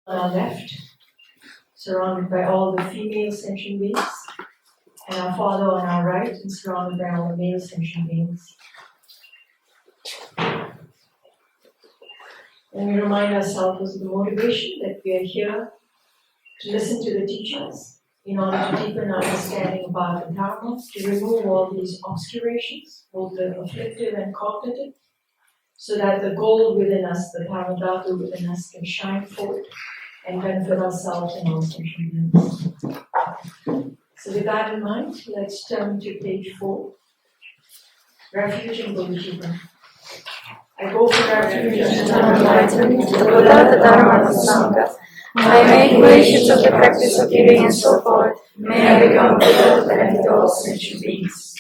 On our left, surrounded by all the female sentient beings, and our Father on our right, and surrounded by all the male sentient beings. And we remind ourselves of the motivation that we are here to listen to the teachings in order to deepen our understanding about the Dharma, to remove all these obscurations, both the afflictive and cognitive, so that the gold within us, the Dharmadhatu within us, can shine forth and benefit ourselves and all sentient beings. So with that in mind, let's turn to page 4. Refuge and Bodhisattva. I go for refuge and enlightenment, the Buddha, the Dharma, the Sangha. By making relations of the practice of giving and so forth, may I become Buddha to benefit all sentient beings.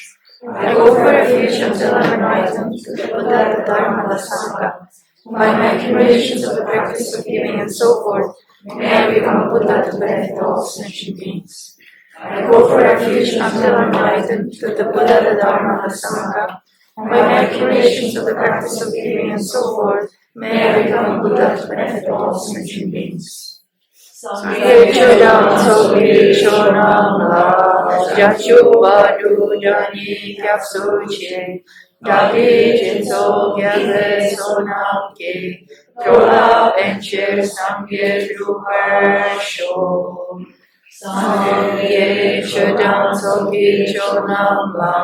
I go for refuge until I am enlightened, the Buddha, the Dharma, the Sangha. By making relations of the practice of giving and so forth, may I become Buddha to benefit all sentient beings. I go for refuge until I am enlightened, to the Buddha, the Dharma, the Sangha. By making relations of the practice of giving and so forth, may I become Buddha to benefit all sentient beings. Sangye chodam sobi chonam la jachu badu jani kyapsuche dagi jinso gyale sonam ke trola encher sangye druparsho. Sangye chodam sobi chonam la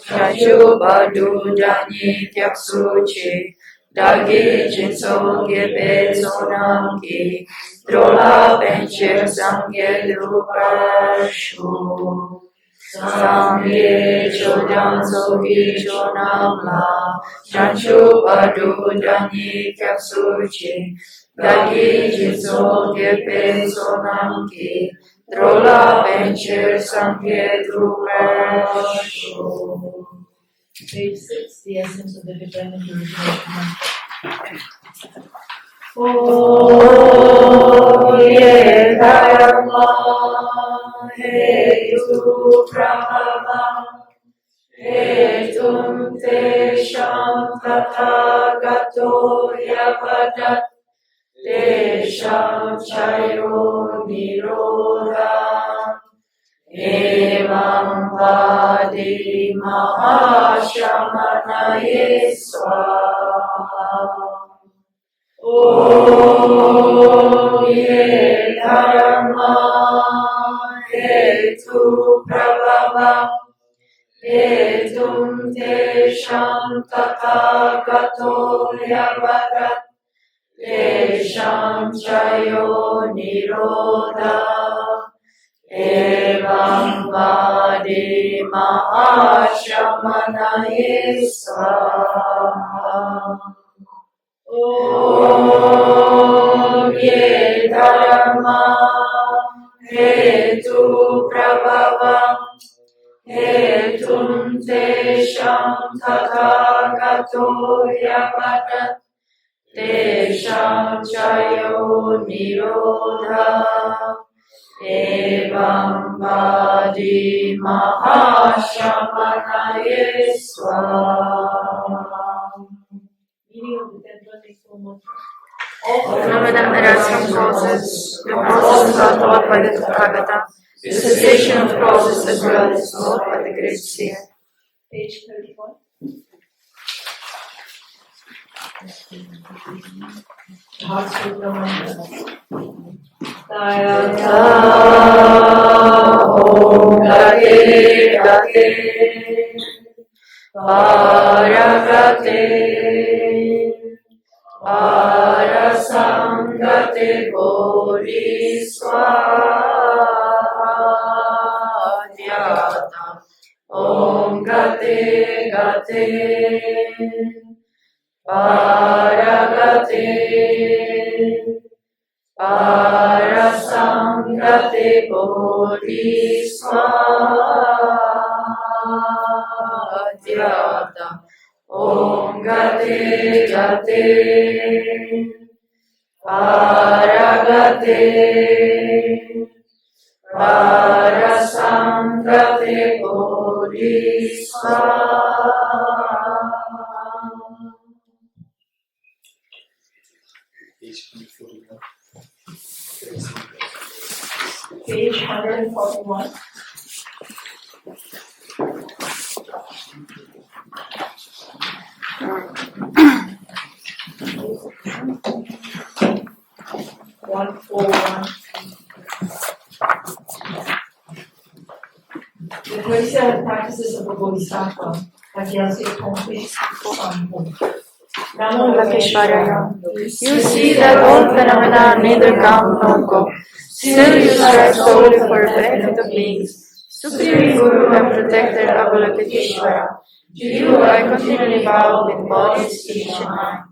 jachu badu jani kyapsuche dagi jinso gyale sonam ke Trola bencher sangye drupashu. Sangye chodam sogi chonam la chanchu padu jani kyapsuchi dagi jinso gepe sonam ki trola bencher sangye drupashu. Page 6, the essence of the dependent origination. Ye Dharma Hetu Prabhava Hetum Tesham Tathagato Yavadat Tesham Chayo Nirodha Evam Vadi Mahashamanaye Swaha. Om Ye Dharma Hetu Prabhava Hetum Tesham Tathagato Yavadat Tesham Chayo Nirodha Evam Vadi Mahashamanaye Swaha. Om Ye Dharma Hetu Prabhava Hetum Tesham Tathagato Yavadat Tesham Chayo Nirodha Evam Vadi Mahashamanaye Swaha. Meaning of the 10 24 mantra. All phenomena arise from causes. The causes are taught by the Tathagata. The cessation of causes as well is taught by the great seer. Page 31. Heart Sutra mantra. Tayata Om Gate Gate Paragate Parasangate Bodhiswaha Om Gate Gate Paragate Parasangate Bodhiswaha Om Gate Gate Paragate Parasangate Bodhiswaha. Page 41. page 141. The 27 practices of a Bodhisattva by Geshe Dorji Damdul. Namo Lakeshwaraya. You see that all phenomena neither come nor go. Still you strive solely for the benefit of beings. Supreme Guru and Protector Avalokiteshvara, to you I continually bow with body, speech and mind.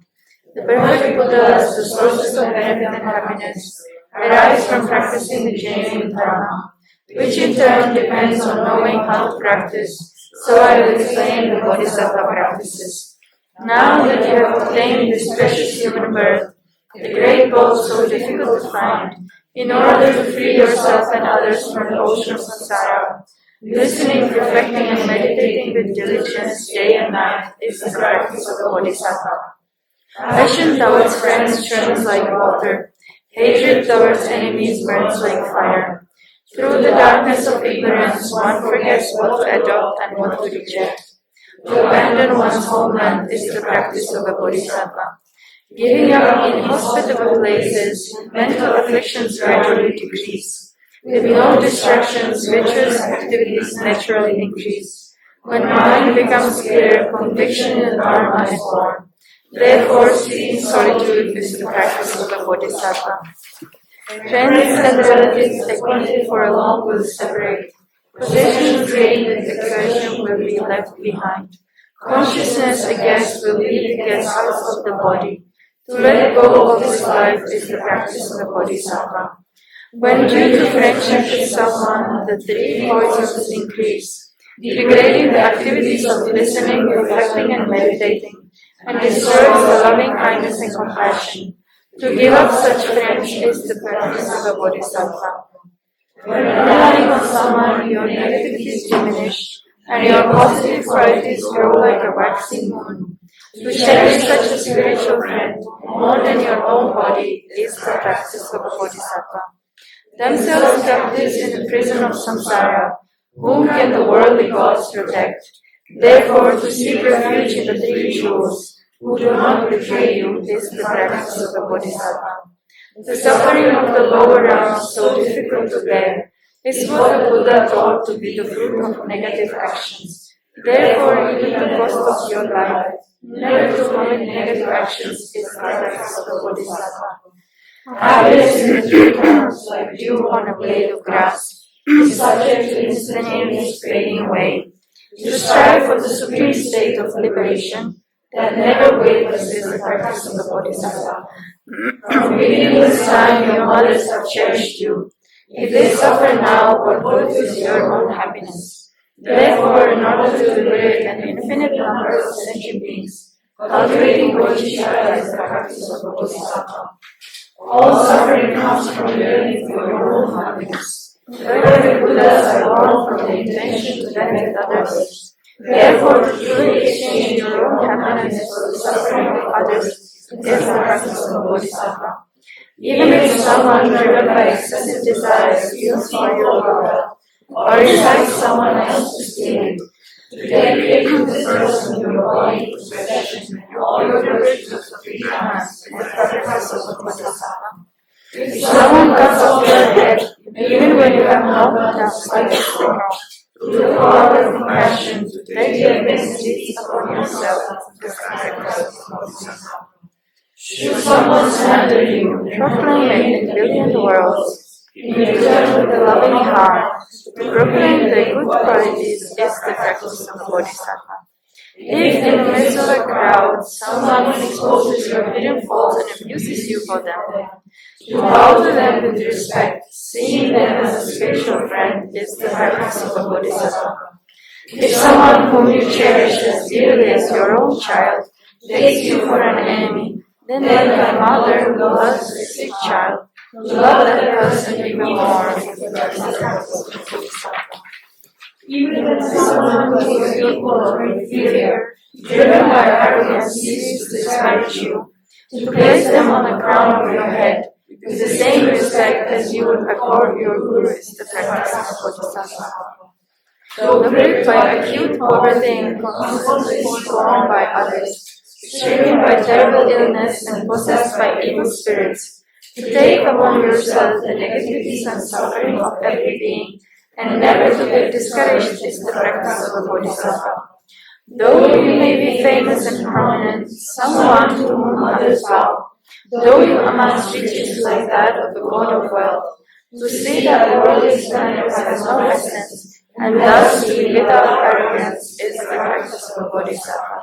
The perfect Buddhas, the sources of benefit and happiness, arise from practicing the genuine Dharma, which in turn depends on knowing how to practice, so I will explain the Bodhisattva practices. Now that you have obtained this precious human birth, the great goal so difficult to find, in order to free yourself and others from the ocean of samsara, listening, reflecting, and meditating with diligence day and night is the practice of the Bodhisattva. Passion towards friends churns like water, hatred towards enemies burns like fire. Through the darkness of ignorance, one forgets what to adopt and what to reject. To abandon one's homeland is the practice of a Bodhisattva. Giving up inhospitable places, mental afflictions gradually decrease. With no distractions, virtuous activities naturally increase. When mind becomes clear, conviction in Dharma is born. Therefore, seeking solitude is the practice of a Bodhisattva. Friends and relatives acquainted for a long will separate. Possessions gained in exertion will be left behind. Consciousness, a guest, will leave the guest house of the body. To let go of this life is the practice of the Bodhisattva. When due to friendship with someone, the three poisons increase, degrading the activities of listening, reflecting, and meditating, and destroys the loving kindness and compassion. To give up such friends is the practice of a Bodhisattva. When relying on someone, your negativities diminish, and your positive qualities grow like a waxing moon. To cherish such a spiritual friend more than your own body is the practice of a Bodhisattva. Themselves captives in the prison of samsara, whom can the worldly gods protect? Therefore, to seek refuge in the three jewels, who do not betray you, is the practice of a Bodhisattva. The suffering of the lower realms, so difficult to bear, is what the Buddha thought to be the fruit of negative actions. Therefore, even the cost of your life, never to commit negative actions is the practice of the Bodhisattva. Happiness in the three realms, like dew on a blade of grass, is subject to instantaneous fading away. To strive for the supreme state of liberation that never wavers is the practice of the Bodhisattva. From beginningless time, your mothers have cherished you. If they suffer now, what good is your own happiness? Therefore, in order to liberate an infinite number of sentient beings, cultivating bodhicitta is the practice of the Bodhisattva. All suffering comes from yearning for your own happiness. Perfect Buddhas are born from the intention to benefit others. Therefore, to truly exchange your own happiness for the suffering of others is the practice of the Bodhisattva. Even if someone driven by excessive desires steals from your world, or incites someone else to steal it, to dedicate to this person your body, possession, and all your virtues of three times is the practice of the Bodhisattva. If someone cuts off your head, even when you have not done the slightest thing wrong, through the power of compassion, to take your misdeeds upon yourself is the practice of the Bodhisattva. Should someone slander you, proclaim it in billion worlds, in return with a loving heart, to proclaim the good qualities is the practice of the Bodhisattva. If in the midst of a crowd, someone exposes your hidden faults and abuses you for them, to bow to them with respect, seeing them as a spiritual friend is the practice of the Bodhisattva. If someone whom you cherish as dearly as your own child takes you for an enemy, then like a mother who loves a sick child, to love that person even more is the practice of the Bodhisattva. Even when someone who is equal or inferior, driven by arrogance, seeks to discourage you, to place them on the crown of your head, with the same respect as you would accord your guru is the practice of bodhisattva. Though gripped by acute poverty and constantly scorned by others, stricken by terrible illness and possessed by evil spirits, to take upon yourself the negativities and suffering of every being, and never to get discouraged is the practice of a bodhisattva. Though you may be famous and prominent, someone to whom others bow, though you amass riches like that of the god of wealth, to see that worldly splendor has no essence, and thus to be without arrogance is the practice of a bodhisattva.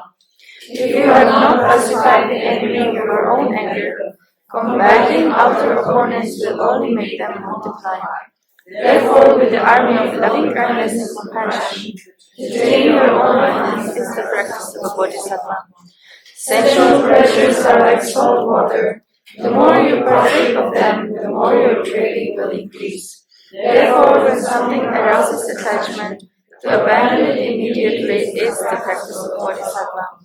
If you have not pacified the enemy of your own anger, combating outer opponents will only make them multiply. Therefore, with the army of loving kindness and compassion, to train your own mind is the practice of a bodhisattva. Sensual pleasures are like salt water. The more you partake of them, the more your craving will increase. Therefore, when something arouses attachment, to abandon it immediately is the practice of bodhisattva.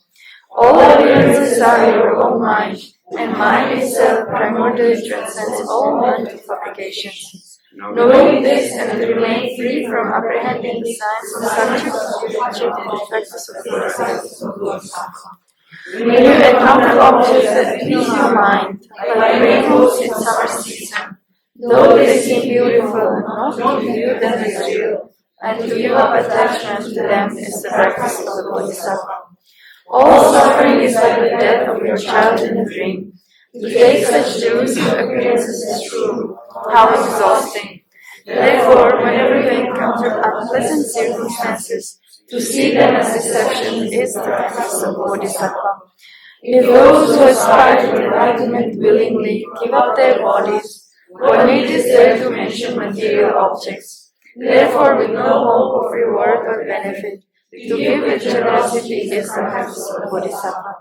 All appearances are your own mind, and mind itself primordially transcends all mental fabrications. Knowing this and to remain free from apprehending the signs of subject in the practice of bodhisattva. When you encounter objects that please your mind, like rainbows in summer season, though they seem beautiful, not to view them as real, and to give up attachment to them is the practice of the bodhisattva. All suffering is like the death of your child in a dream. To take such delusive appearances is true. How exhausting! Therefore, whenever you encounter unpleasant circumstances, to see them as deception is the practice of bodhisattva. If those who aspire to enlightenment willingly give up their bodies, what need is there to mention material objects? Therefore, with no hope of reward or benefit, to give with generosity is the practice of bodhisattva.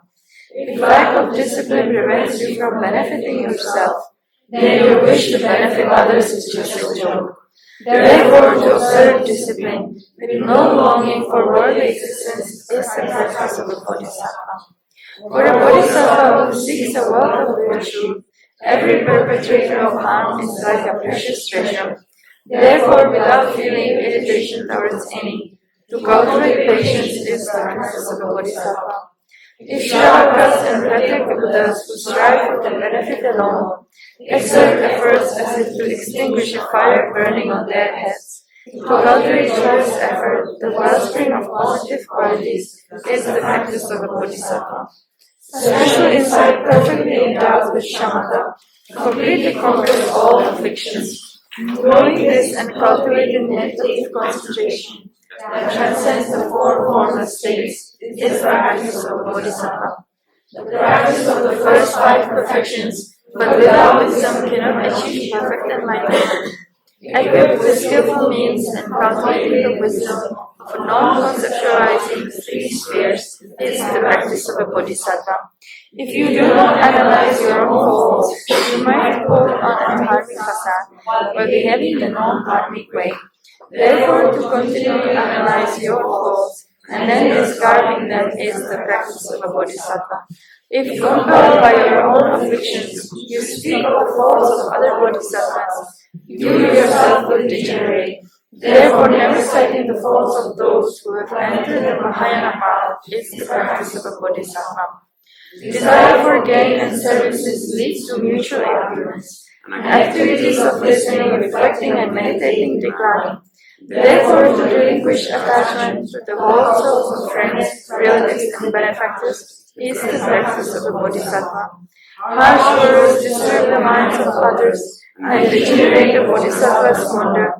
If lack of discipline prevents you from benefiting yourself, then your wish to benefit others is just a joke. Therefore, to observe discipline with no longing for worldly existence is the practice of a bodhisattva. For a bodhisattva who seeks a wealth of virtue, every perpetrator of harm is like a precious treasure. Therefore, without feeling irritation towards any, to cultivate patience is the practice of a bodhisattva. If Shavakas and Pratyeka Buddhas who strive for the benefit alone exert efforts as if to extinguish a fire burning on their heads, to cultivate choice effort, the wellspring of positive qualities is the practice of a bodhisattva. Special insight perfectly endowed with shamatha completely conquers all afflictions. Knowing this and cultivating meditative concentration that transcends the four formless states is the practice of bodhisattva. The practice of the first five perfections, but without wisdom, cannot achieve perfect enlightenment. Equipped with skillful means and cultivating the wisdom of non-conceptualizing three spheres is the practice of a bodhisattva. If you do not analyze your own faults, you might put on a dharmic facade while behaving the non-dharmic way. Therefore, to continually analyze your faults and then discarding them is the practice of a bodhisattva. If compelled by your own afflictions, you speak of the faults of other bodhisattvas, you yourself will degenerate. Therefore, never citing the faults of those who have entered the Mahayana path is the practice of a bodhisattva. Desire for gain and services leads to mutual ignorance, and activities of listening, reflecting, and meditating decline. Therefore, to relinquish attachment to the whole souls of friends, relatives, and benefactors is the practice of a bodhisattva. Harsh words disturb the minds of others and degenerate the bodhisattva's wonder.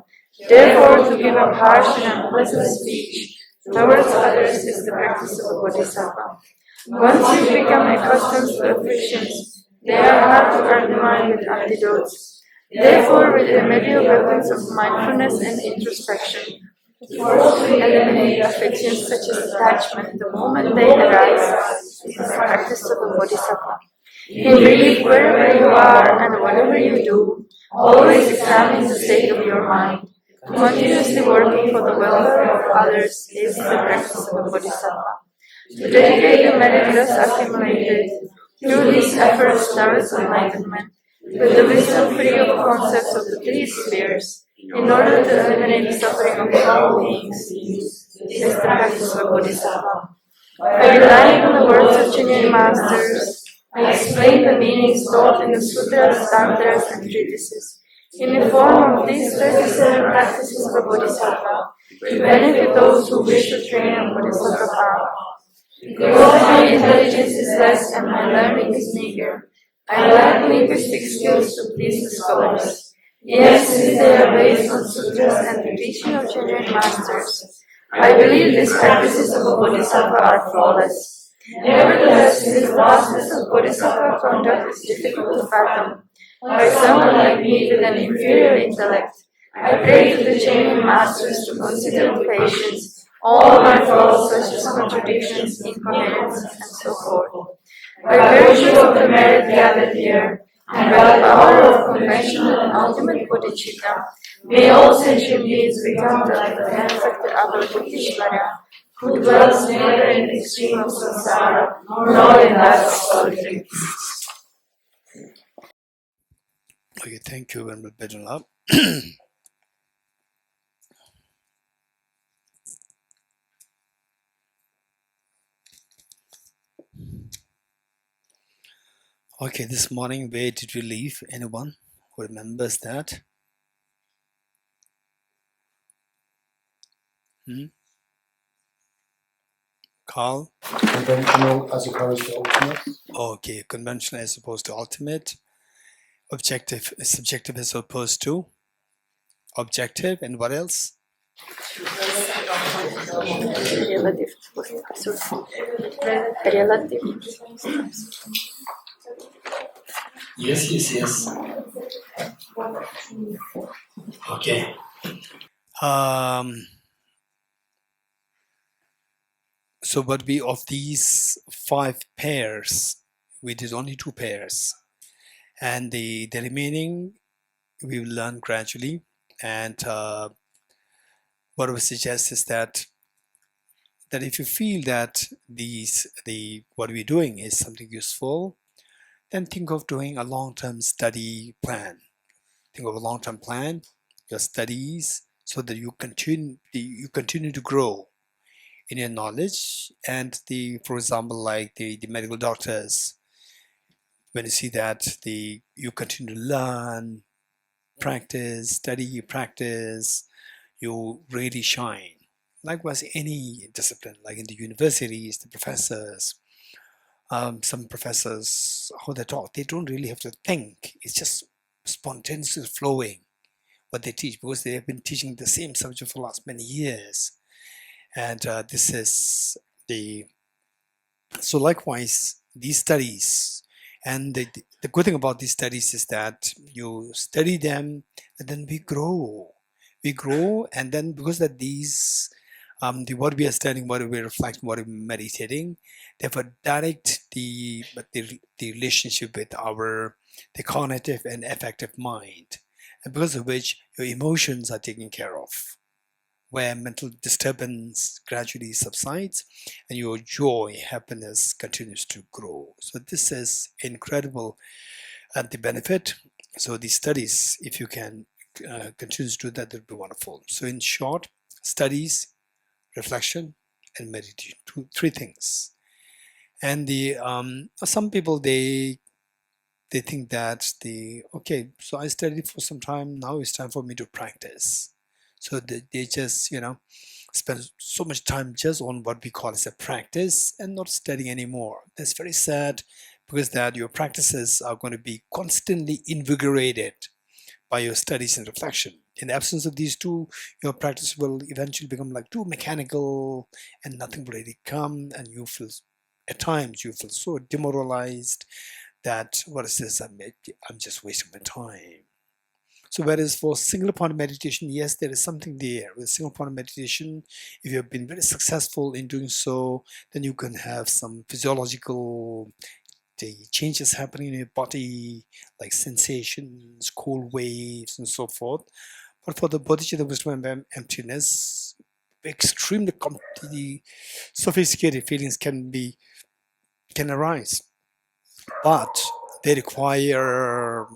Therefore, to give up harsh and unpleasant speech towards others is the practice of a bodhisattva. Once you become accustomed to afflictions, they are hard to undermine with antidotes. Therefore, with remedial weapons of mindfulness and introspection, to forcefully eliminate afflictions such as attachment the moment they arise is the practice of a bodhisattva. In relief, wherever you are and whatever you do, always examine the state of your mind. Continuously working for the welfare of others is the practice of a bodhisattva. To dedicate the merit thus accumulated through these efforts towards enlightenment with the wisdom free of concepts of the three spheres, in order to eliminate the suffering of all beings. This is the practice of a Bodhisattva. By relying on the words of genuine masters, I explain the meanings taught in the sutras, tantras, and treatises, in the form of these 37 practices for Bodhisattva, to benefit those who wish to train on Bodhisattva path. Because my intelligence is less and my learning is meager, I lack linguistic skills to please the scholars. Yes, since they are based on sutras and the teaching of genuine masters, I believe these practices of a Bodhisattva are flawless. Nevertheless, since the vastness of Bodhisattva conduct is difficult to fathom, by someone like me with an inferior intellect, I pray to the genuine masters to consider with patience all my faults such as contradictions, incoherence, and so forth. By virtue of the merit gathered here, and by the power of conventional and ultimate bodhicitta, may all sentient beings become like the benefactor Avalokiteshvara, who dwells neither in the extreme of samsara, nor in that of solitary peace. Okay, thank you, and better up. Okay, this morning, where did we leave? Anyone who remembers that? Carl? Conventional as opposed to ultimate. Okay, conventional as opposed to ultimate. Objective, subjective as opposed to objective, and what else? Relative. Yes. Okay. So, but we of these 5 pairs, we did only 2 pairs, and the remaining we will learn gradually. And what we suggest is that if you feel that what we're doing is something useful, then think of doing a long-term study plan. Think of a long-term plan, your studies, so that you continue to grow in your knowledge. And for example, like the medical doctors, when you see that you continue to learn, practice, study, practice, you really shine. Likewise, any discipline, like in the universities, the professors, some professors, how they talk, they don't really have to think. It's just spontaneously flowing what they teach, because they have been teaching the same subject for the last many years. And this is so likewise, these studies, and the good thing about these studies is that you study them, and then we grow, and then because that these what we are studying, what we are reflecting, what we are meditating, therefore direct the relationship with the cognitive and affective mind, and because of which your emotions are taken care of, where mental disturbance gradually subsides and your joy, happiness continues to grow. So this is incredible the benefit. So these studies, if you can continue to do that, that would be wonderful. So in short, studies, reflection, and meditation, 3 things. And some people, they think that okay, so I studied for some time, now it's time for me to practice. So they just spend so much time just on what we call as a practice and not studying anymore. That's very sad, because that your practices are going to be constantly invigorated by your studies and reflection. In the absence of these 2, your practice will eventually become like too mechanical, and nothing will really come, and at times you feel so demoralized that, what is this, I'm just wasting my time. So whereas for single point meditation, yes, there is something there. With single point meditation, if you have been very successful in doing so, then you can have some physiological changes happening in your body, like sensations, cold waves, and so forth. But for the bodhicitta, wisdom, and emptiness, extremely sophisticated feelings can arise, but they require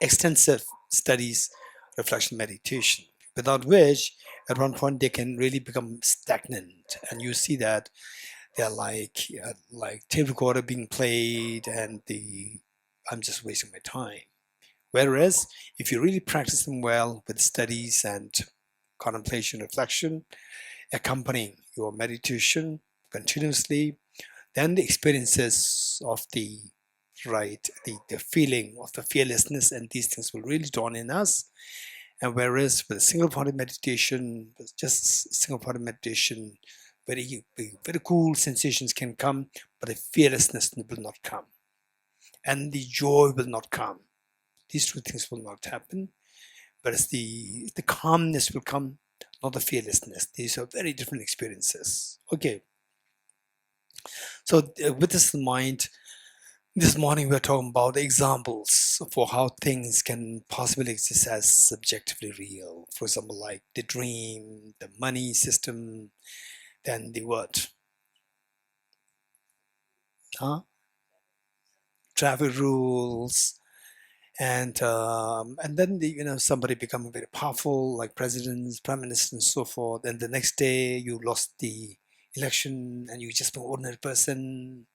extensive studies, reflection, meditation, without which at one point they can really become stagnant. And you see that they're like tape recorder being played, and I'm just wasting my time. Whereas if you really practice them well with studies and contemplation, reflection, accompanying your meditation continuously, then the experiences of the feeling of the fearlessness and these things will really dawn in us. And whereas with a single-pointed meditation, with just single-pointed meditation, very cool sensations can come, but the fearlessness will not come, and the joy will not come. These two things will not happen. Whereas the calmness will come, not the fearlessness. These are very different experiences. Okay. So with this in mind, this morning we're talking about examples for how things can possibly exist as subjectively real. For example, like the dream, the money system, then the what? Traffic rules, and then somebody becoming very powerful, like presidents, prime ministers, and so forth. And the next day you lost the election, and you just an ordinary person,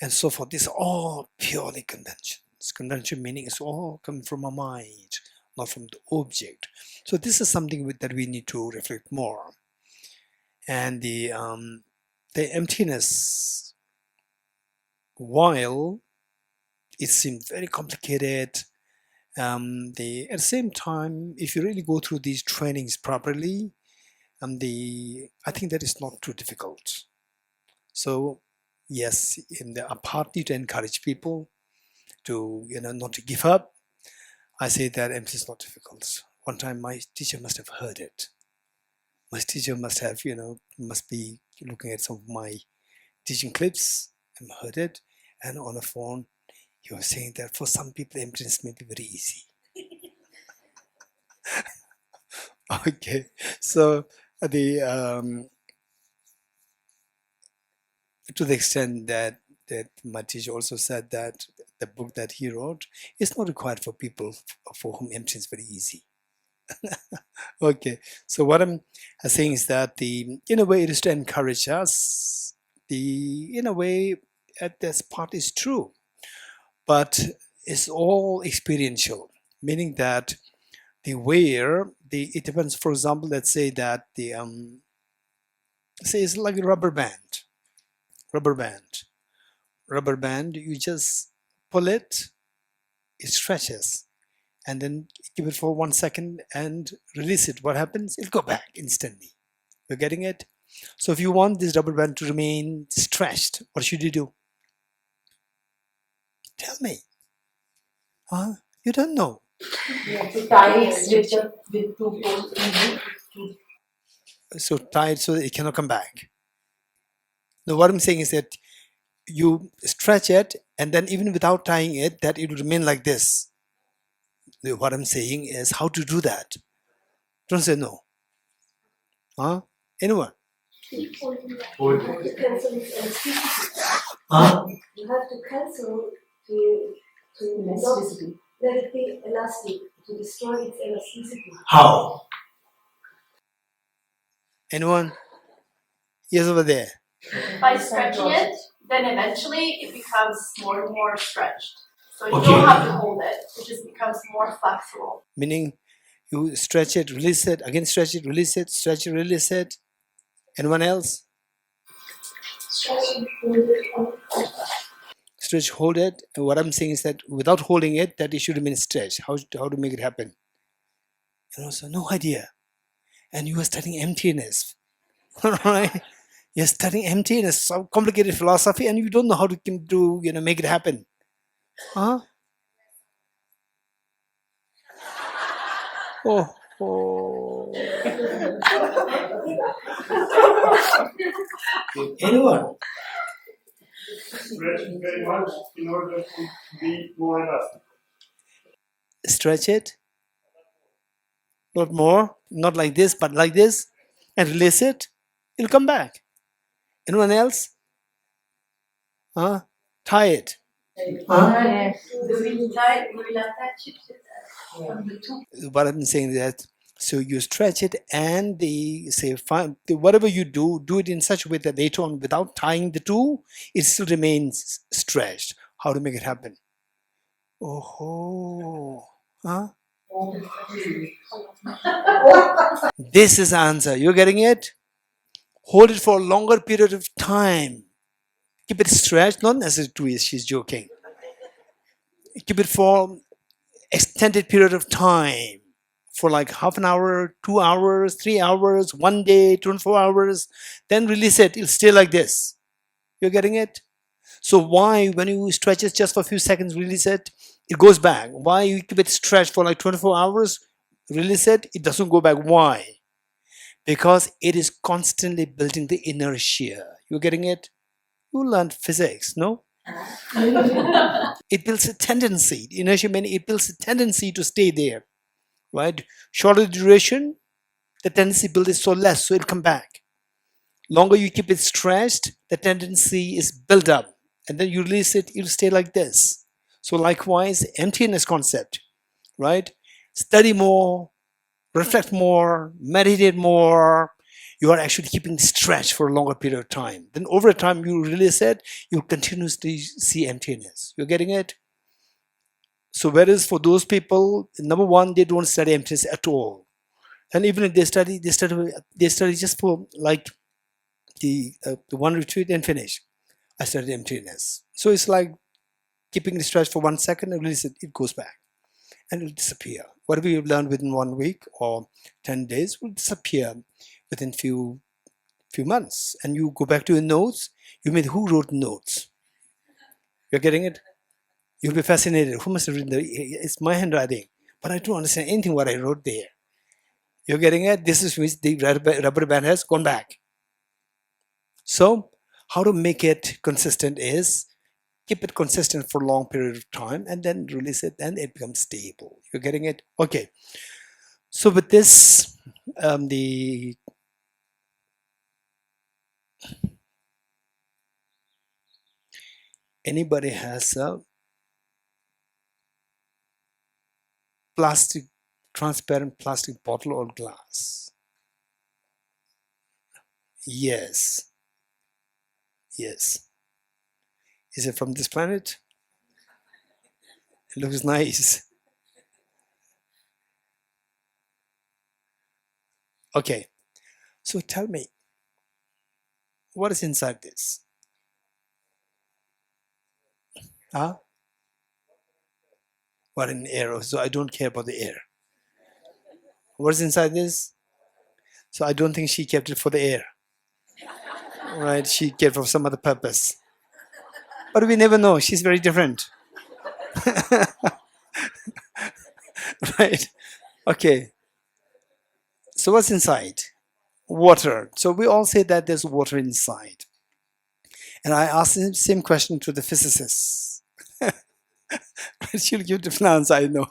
and so forth. These are all purely conventions. Convention meaning it's all coming from our mind, not from the object. So this is something that we need to reflect more. And the emptiness, while it seems very complicated, at the same time, if you really go through these trainings properly, I think that is not too difficult. So yes, a partly to encourage people to not to give up. I say that emptiness is not difficult. One time my teacher must have heard it. My teacher must have must be looking at some of my teaching clips and heard it, and on a phone he was saying that for some people emptiness may be very easy. Okay, so to the extent that my teacher also said that the book that he wrote is not required for people for whom emptiness is very easy. Okay, so what I'm saying is that in a way it is to encourage us. In a way, this part is true, but it's all experiential, meaning that it depends. For example, let's say that say it's like a rubber band. You just pull it, it stretches, and then give it for 1 second and release it. What happens? It'll go back instantly. You're getting it? So if you want this rubber band to remain stretched, what should you do? Tell me. Huh? You don't know. You have to tie it with two poles. So tie it so that it cannot come back. Now what I'm saying is that you stretch it, and then even without tying it, that it will remain like this. What I'm saying is how to do that. Don't say no. Huh? Anyone? You have to cancel elasticity. You have to cancel to elasticity. Let it be elastic, to destroy its elasticity. How? Anyone? Yes, over there. By stretching it, then eventually it becomes more and more stretched. So you don't have to hold it. It just becomes more flexible. Meaning you stretch it, release it, again stretch it, release it, stretch it, release it. Anyone else? Stretch Stretch, hold it. And what I'm saying is that without holding it, that it should remain stretched. How to make it happen? So no idea. And you are studying emptiness. Right? You're studying emptiness, so complicated philosophy, and you don't know how to make it happen. Huh? Oh. Anyone? Stretching very much in order to be more elastic. Stretch it. Not more, not like this, but like this, and release it. It'll come back. Anyone else? Tie it. Yes. We will attach it on the two. What I'm saying is that, so you stretch it and say, fine, whatever you do it in such a way that later on, without tying the two, it still remains stretched. How to make it happen? Oh, huh? This is the answer. You're getting it? Hold it for a longer period of time. Keep it stretched, not necessarily 2 years, she's joking. Keep it for extended period of time, for like half an hour, 2 hours, 3 hours, 1 day, 24 hours, then release it. It'll stay like this. You're getting it? So why, when you stretch it just for a few seconds, release it, it goes back? Why you keep it stretched for like 24 hours, release it, it doesn't go back? Why? Because it is constantly building the inertia. You're getting it? You learned physics, no? It builds a tendency. Inertia means it builds a tendency to stay there, right? Shorter duration, the tendency build is so less, so it'll come back. Longer you keep it stretched, the tendency is built up, and then you release it, it'll stay like this. So likewise, emptiness concept, right? Study more, reflect more, meditate more. You are actually keeping stretched for a longer period of time. Then over time, you release it, you continuously see emptiness. You're getting it? So whereas for those people, number one, they don't study emptiness at all. And even if they study just for like the 1 retreat and finish. I studied emptiness. So it's like keeping it stretched for 1 second and release it, it goes back. And it'll disappear. Whatever you've learned within 1 week or 10 days will disappear within few months. And you go back to your notes, you mean who wrote notes? You're getting it? You'll be fascinated. Who must have written it's my handwriting. But I don't understand anything what I wrote there. You're getting it? This is which the rubber band has gone back. So how to make it consistent is keep it consistent for a long period of time and then release it and it becomes stable. You're getting it? Okay. So with this, anybody has a transparent plastic bottle or glass? Yes. Yes. Is it from this planet? It looks nice. Okay. So tell me, what is inside this? Huh? What in air? So I don't care about the air. What's inside this? So I don't think she kept it for the air. Right? She kept it for some other purpose. But we never know. She's very different. Right? Okay. So what's inside? Water. So we all say that there's water inside. And I asked the same question to the physicists. She'll give different answer, I know.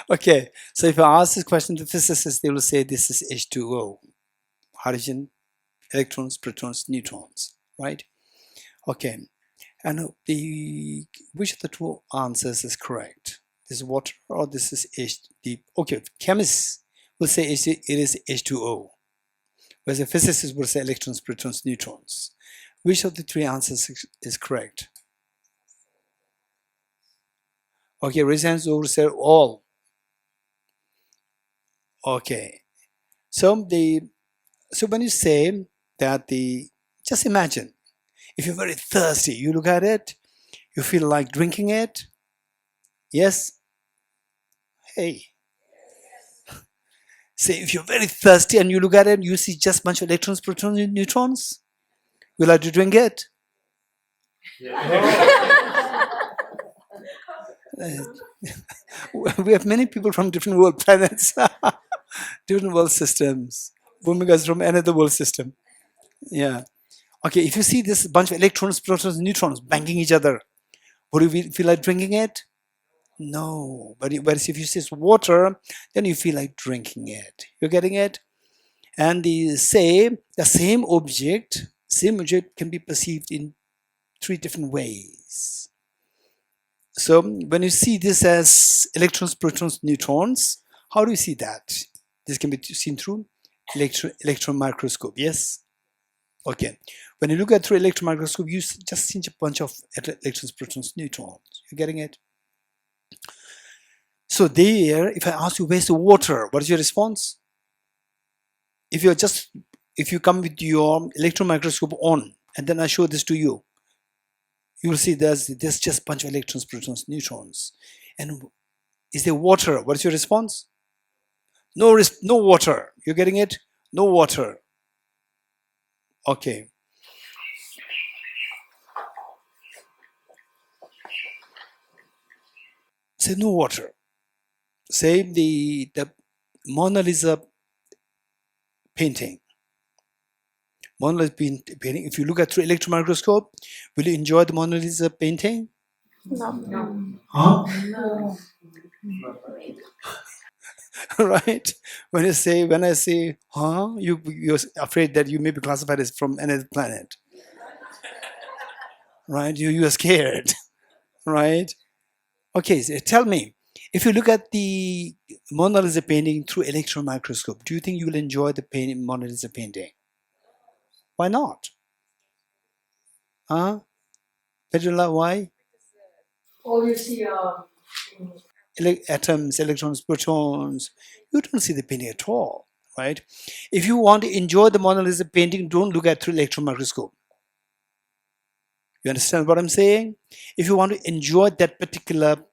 Okay. So if I ask this question to physicists, they will say this is H2O. Hydrogen, electrons, protons, neutrons. Right? Okay. And which of the two answers is correct? This is water or this is H2O? Okay, chemists will say it is H2O. Whereas the physicists will say electrons, protons, neutrons. Which of the three answers is correct? Okay, raise hands over say all. Okay. So when you say that just imagine, if you're very thirsty, you look at it, you feel like drinking it. Yes? Hey. Say if you're very thirsty and you look at it, you see just a bunch of electrons, protons, and neutrons. You like to drink it? We have many people from different world planets, different world systems. Bhumika is from another world system. Yeah. Okay, if you see this bunch of electrons, protons, neutrons banging each other, would you feel like drinking it? No. But if you see water, then you feel like drinking it. You're getting it? And the same object can be perceived in 3 different ways. So when you see this as electrons, protons, neutrons, how do you see that? This can be seen through electron microscope, yes? Okay. When you look at through electron microscope, you just see a bunch of electrons, protons, neutrons. You're getting it? So there, if I ask you, where's the water? What is your response? If you come with your electron microscope on, and then I show this to you, you will see there's just a bunch of electrons, protons, neutrons. And is there water? What is your response? No water. You're getting it? No water. Okay. Say no water. Say the Mona Lisa painting. Mona Lisa painting. If you look at through electron microscope, will you enjoy the Mona Lisa painting? No. Huh? Right? When I say, huh? You're afraid that you may be classified as from another planet. Right? You are scared. Right? Okay, so tell me, if you look at the Mona Lisa painting through electron microscope, do you think you will enjoy the Mona Lisa painting? Why not? Huh? Pedula, why? All you see are Atoms, electrons, protons. You don't see the painting at all, right? If you want to enjoy the Mona Lisa painting, don't look at through electron microscope. You understand what I'm saying? If you want to enjoy that particular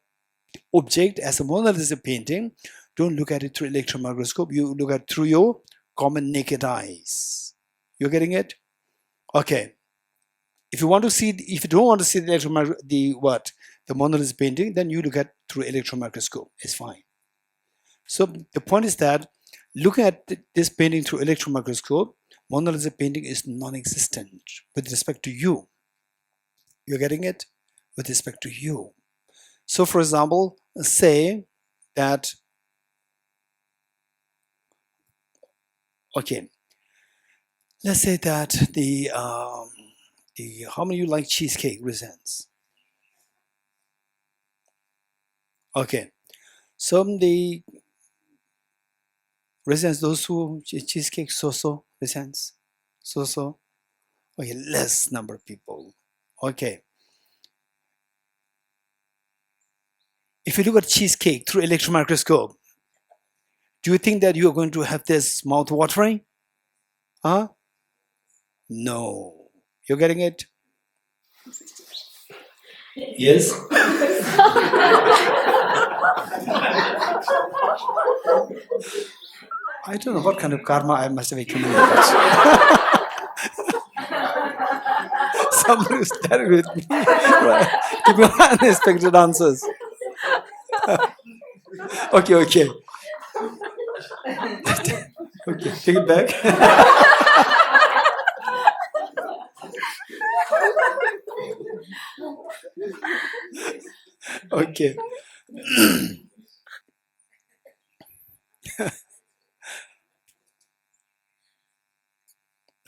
object as a Mona Lisa painting, don't look at it through electron microscope. You look at it through your common naked eyes. You're getting it? Okay. If you don't want to see the Mona Lisa painting, then you look at through electron microscope. It's fine. So the point is that looking at this painting through electron microscope, Mona Lisa painting is non-existent with respect to you. You're getting it? With respect to you. So for example, say that, okay, let's say that the how many of you like cheesecake resents? Okay, so the resents, those who cheesecake so resents, so. Okay, less number of people. Okay. If you look at cheesecake through electron microscope, do you think that you are going to have this mouth watering? Huh? No. You're getting it? Yes? I don't know what kind of karma I must have accumulated. Somebody who started with me. Right. Give me unexpected answers. Okay. Okay, take it back. Okay.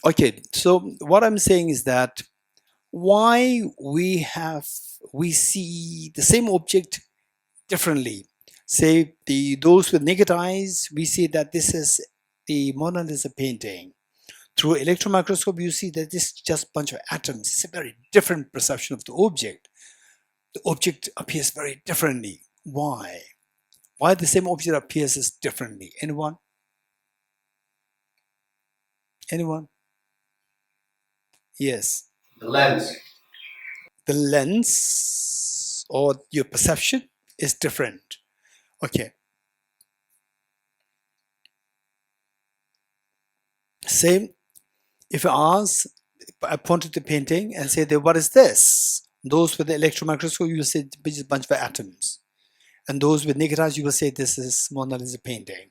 Okay, so what I'm saying is that why we see the same object differently. Say those with naked eyes, we see that this is the Mona Lisa painting. Through electron microscope, you see that this is just a bunch of atoms. It's a very different perception of the object. The object appears very differently. Why? Why the same object appears as differently? Anyone? Anyone? Yes. The lens. The lens or your perception is different. Okay. Same. If I point at the painting and say, what is this? Those with the electron microscope, you will say it's a bunch of atoms. And those with naked eyes, you will say this is Mona Lisa painting.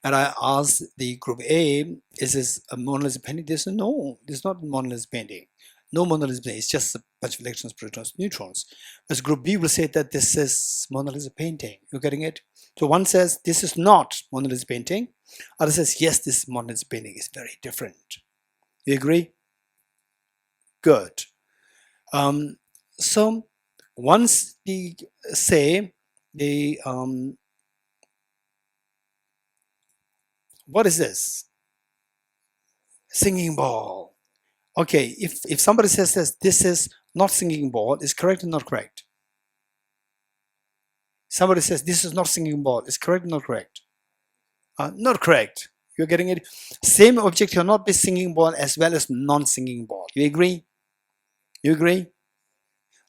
And I asked the group A, is this a Mona Lisa painting? They said, no, this is not Mona Lisa painting. No Mona Lisa painting, it's just a bunch of electrons, protons, neutrons. Whereas group B will say that this is Mona Lisa painting. You're getting it? So one says, this is not Mona Lisa painting. Other says, yes, this is Mona Lisa painting. It's very different. You agree? Good. So once we say the what is this? Singing ball. Okay, if somebody says this is not singing ball, is correct or not correct? Somebody says this is not singing ball, is correct or not correct? Not correct. You're getting it. Same object cannot be singing ball as well as non-singing ball. You agree? You agree?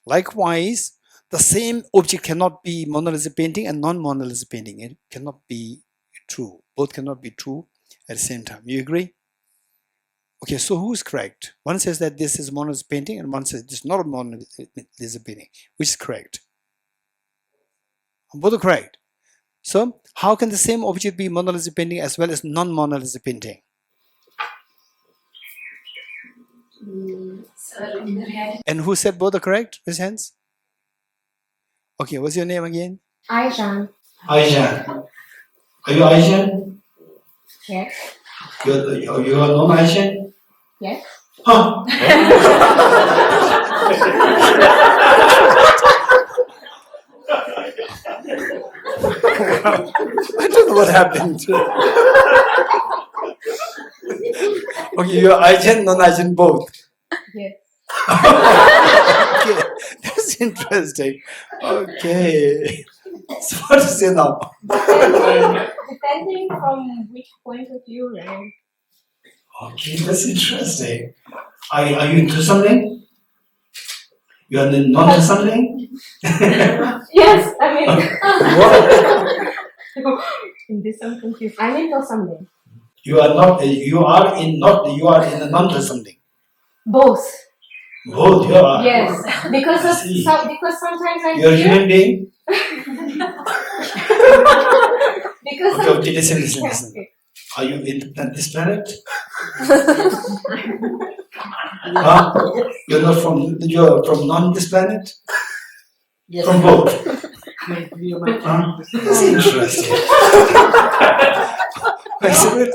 Likewise, the same object cannot be Mona Lisa painting and non-Mona Lisa painting. It cannot be true. Both cannot be true at the same time. You agree? Okay, so who's correct? One says that this is Mona Lisa painting and one says this is not a Mona Lisa painting. Which is correct? Both are correct. So how can the same object be Mona Lisa painting as well as non-Mona Lisa painting? And who said both are correct? Raise hands. Okay, what's your name again? Aijan. Aijan. Are you Aijan? Yes. You are non-Aijan? Yes. Huh? I don't know what happened. Okay, you are Aijan, non-Aijan both. Yes. Okay, that's interesting. Okay. So what to say now? Depending from which point of view, right? Okay, that's interesting. Are you into something? You are not into something? Yes, I mean, What? in this I'm confused. I'm into something. You are not. You are in not. You are in a non-something. Both. Both. You are. Yes, because I of see. because sometimes I You are a feel human being. because Okay, of, okay. Listen. Okay. Are you in this planet? Huh? You're from non this planet? Yes. From both. Huh? That's interesting.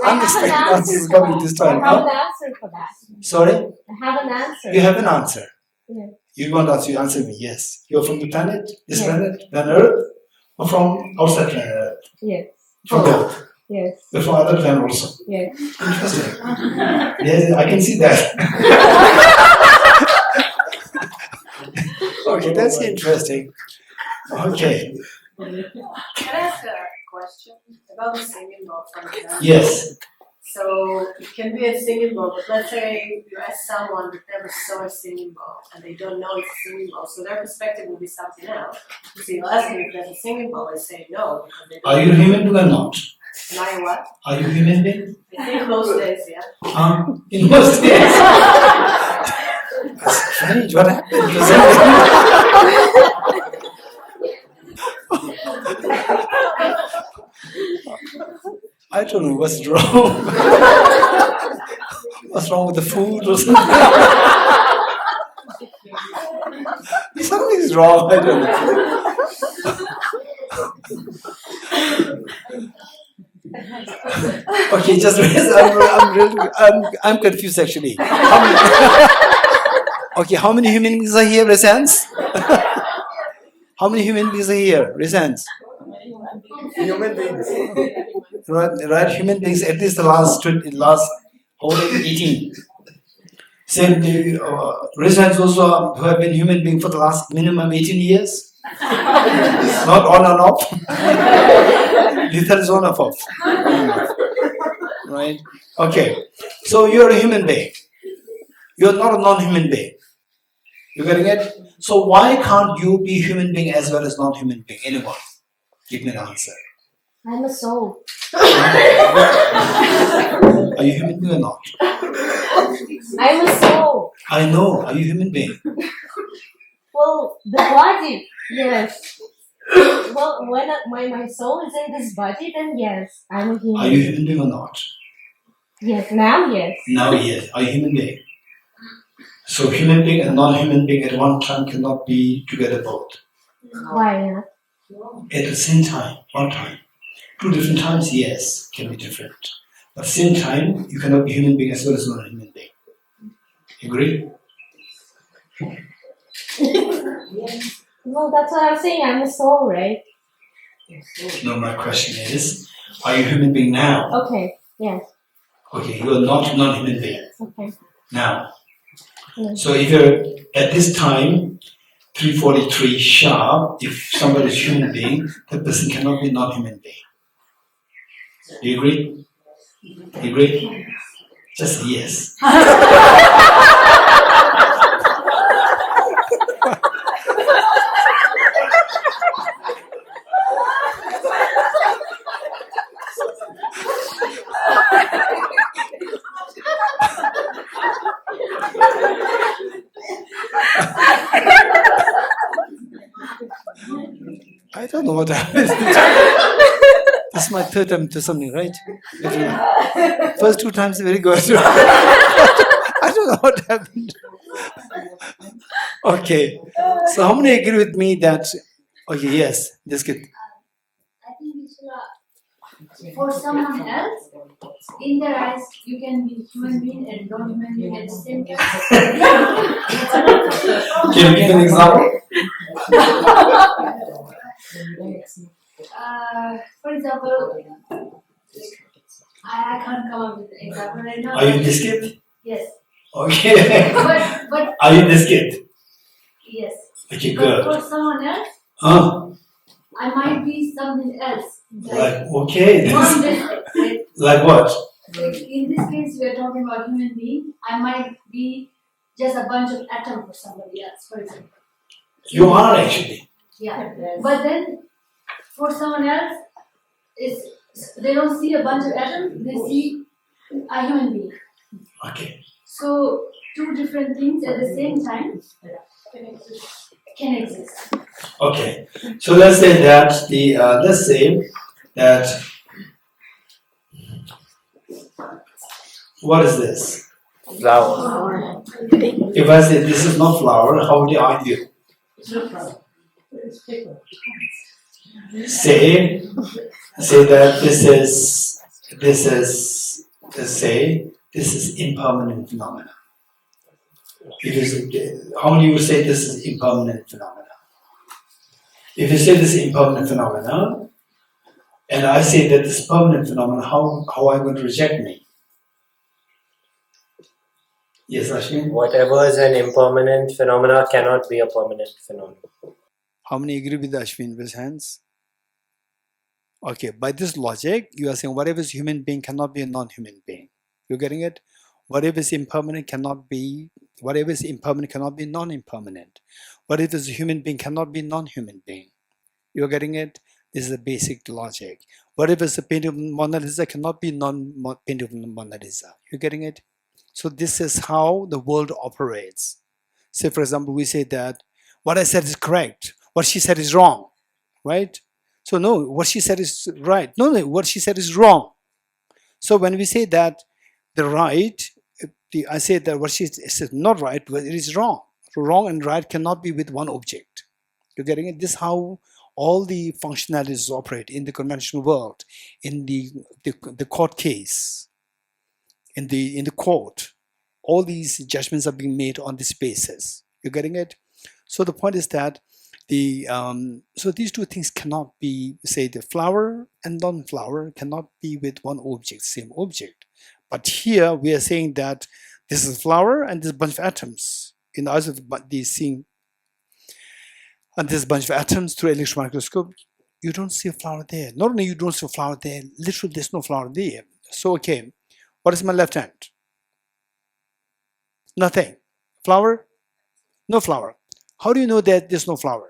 Unexpected answer is coming this I time. have Huh? an answer for that. Sorry? I have an answer. You have an answer. Yeah. You want us to answer me? Yes. You're from the planet? This Yes. planet? Planet Earth? Or from outside planet Earth? Yes. From both. Yes. You're from other planet also. Yes. Interesting. Yes, I can see that. Okay, that's interesting. Okay. Can I ask a question about the singing bowl, for example? Yes. So it can be a singing bowl, but let's say you ask someone that never saw a singing bowl and they don't know it's a singing bowl, so their perspective will be something else. So you ask them if there's a singing bowl, they say no because they don't. Are you human being or not? Am I what? Are you human being? I think most days, yeah. In most days. That's strange. What happened? I don't know what's wrong. What's wrong with the food or something? Something's wrong. I don't know. Okay, just I'm confused actually. How many human beings are here? Raise hands. How many human beings are here? Raise hands. Human beings. Right, human beings. At least the last whole 18. Same. Raise hands also who have been human beings for the last minimum 18 years. Not on and off. Lethal is on and off. Right? Okay. So you're a human being. You're not a non-human being. You getting it? So why can't you be human being as well as non-human being? Anyone? Give me an answer. I'm a soul. Are you human being or not? I'm a soul. I know. Are you human being? Well, the body, yes. Well, when my soul is in this body, then yes, I'm a human. Are you human being or not? Yes, now yes. Now yes. Are you human being? So human being and non-human being at one time cannot be together both. Why not? At the same time, one time. 2 different times, yes, can be different. But at the same time, you cannot be human being as well as non-human being. Agree? No, that's what I'm saying. I'm a soul, right? No, my question is, are you a human being now? Okay. Yes. Okay, you are not non-human being Okay. now. Yes. So if you're at this time, 3:43 sharp, if somebody is human being, that person cannot be non-human being. Do you agree? You agree? Just say yes. I don't know what happened. This is my third time to something, right? First two times very good. I don't know what happened. Okay. So how many agree with me that, okay, yes, this kid. I think it's for someone else, in their eyes, you can be human being and non-human being at the same time. Can you give an example? For example, I can't come up with an example right now. Are you this kid? Yes. Okay. But Are you this kid? yes. Okay, But good. for someone else, Huh? I might be something else. Like, okay. Like Like what? in this case, we are talking about human being. I might be just a bunch of atoms for somebody else, for example. You are actually. Yeah. But then, for someone else, they don't see a bunch of atoms. They see a human being. Okay. So two different things at the same time can exist. Okay. So let's say that what is this? Flower. If I say this is not flower, how would you argue? Say that this is impermanent phenomena. How many would say this is impermanent phenomena? If you say this is impermanent phenomena, and I say that this is permanent phenomena, how are you going to reject me? Yes, Ashwin? Whatever is an impermanent phenomena cannot be a permanent phenomenon. How many agree with Ashwin with hands? Okay, by this logic, you are saying whatever is human being cannot be a non-human being. You're getting it? Whatever is impermanent cannot be non-impermanent. Whatever is a human being cannot be non-human being. You're getting it? This is the basic logic. Whatever is a painting of Mona Lisa cannot be non-painting of Mona Lisa. You're getting it? So this is how the world operates. Say, for example, we say that what I said is correct. What she said is wrong, right? So no, what she said is right. No, what she said is wrong. So when we say that the right, I say that what she said not right, but it is wrong. Wrong and right cannot be with one object. You're getting it? This is how all the functionalities operate in the conventional world, in the court case, in the court. All these judgments are being made on this basis. You're getting it? So the point is that so these two things cannot be, say, the flower and non-flower cannot be with one object, same object. But here we are saying that this is flower and this bunch of atoms. In the eyes of the seeing, and this bunch of atoms through electron microscope, you don't see a flower there. Not only you don't see a flower there, literally there's no flower there. So okay, what is my left hand? Nothing. Flower? No flower. How do you know that there's no flower?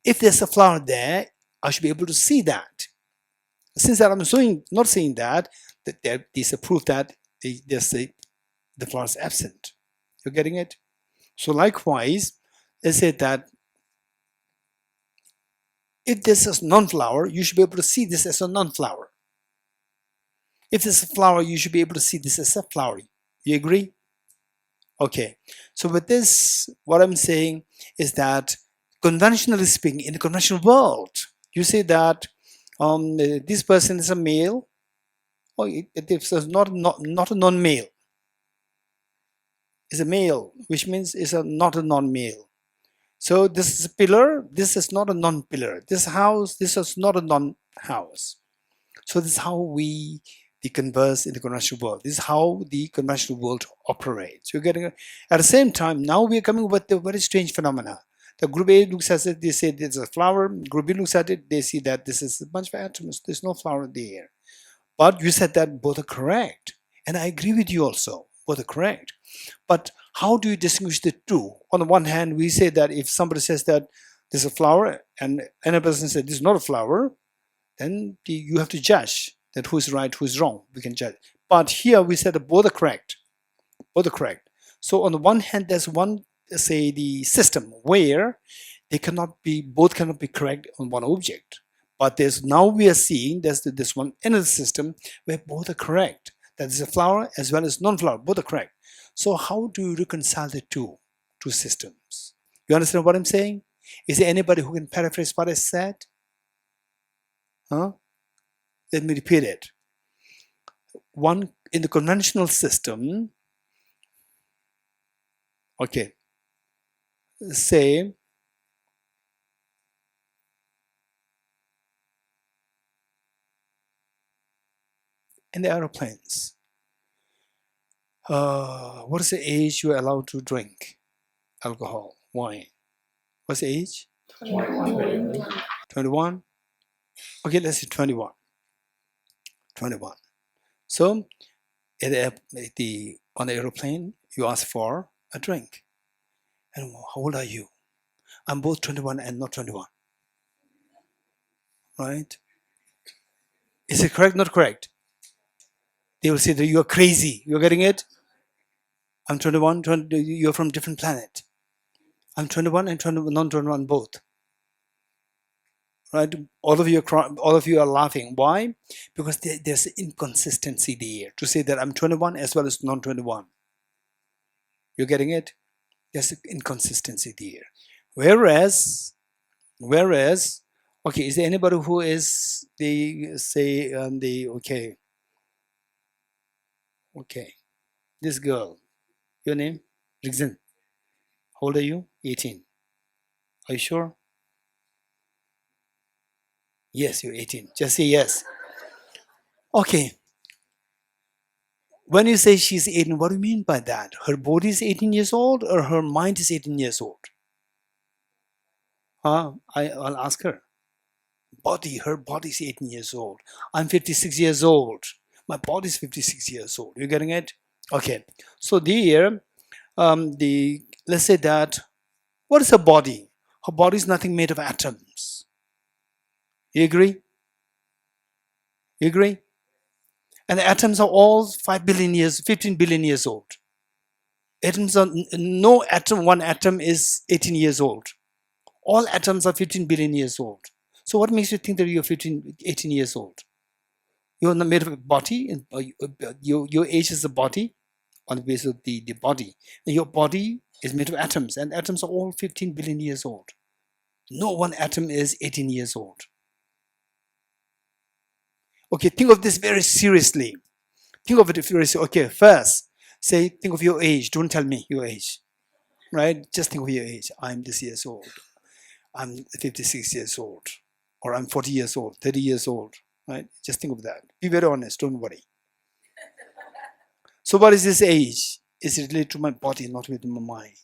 If there's a flower there, I should be able to see that. Since that I'm not seeing that, there is a proof that the flower is absent. You're getting it? So likewise, let's say that if this is non-flower, you should be able to see this as a non-flower. If this is a flower, you should be able to see this as a flower. You agree? Okay. So with this, what I'm saying is that conventionally speaking, in the conventional world, you say that this person is a male, or it is not a non-male. is a male, which means it's not a non-male. So this is a pillar, this is not a non-pillar. This house, this is not a non-house. So this is how we converse in the conventional world. This is how the conventional world operates. You're getting it? At the same time, now we are coming with a very strange phenomena. The group A looks at it, they say there's a flower. Group B looks at it, they see that this is a bunch of atoms. There's no flower there. But you said that both are correct. And I agree with you also. Both are correct. But how do you distinguish the two? On the one hand, we say that if somebody says that there's a flower and another person says this is not a flower, then you have to judge that who is right, who is wrong. We can judge. But here we said that both are correct. Both are correct. So on the one hand, there's one, say, the system where they cannot be, both cannot be correct on one object. But there's, now we are seeing there's this one another system where both are correct. That is a flower as well as non-flower, both are correct. So how do you reconcile the two systems? You understand what I'm saying? Is there anybody who can paraphrase what I said? Huh? Let me repeat it. One, in the conventional system, okay, say, in the aeroplanes, what is the age you're allowed to drink alcohol, wine? What's the age? 21? Okay, let's say 21. 21. So, on the aeroplane, you ask for a drink. And how old are you? I'm both 21 and not 21. Right? Is it correct, not correct? They will say that you're crazy. You're getting it? I'm 21, you're from different planet. I'm 21 and non-21 both. Right? All of you are laughing. Why? Because there's inconsistency there. To say that I'm 21 as well as non-21. You're getting it? There's inconsistency there. Whereas, okay, is there anybody who is okay, this girl, your name? Rigzin. How old are you? 18. Are you sure? Yes, you're 18. Just say yes. Okay. When you say she's 18, what do you mean by that? Her body is 18 years old or her mind is 18 years old? I'll ask her. Her body is 18 years old. I'm 56 years old. My body is 56 years old. You getting it? Okay. So there, let's say that, what is her body? Her body is nothing made of atoms. You agree? You agree? And the atoms are all 5 billion years, 15 billion years old. Atoms are, no atom, one atom is 18 years old. All atoms are 15 billion years old. So what makes you think that you're 18 years old? You're not made of a body, and your age is the body, on the basis of the body. And your body is made of atoms, and atoms are all 15 billion years old. No one atom is 18 years old. Okay, think of this very seriously. Think of it very seriously. Okay, first, think of your age. Don't tell me your age, right? Just think of your age. I'm this years old. I'm 56 years old. Or I'm 40 years old, 30 years old, right? Just think of that. Be very honest, don't worry. So what is this age? Is it related to my body, not with my mind?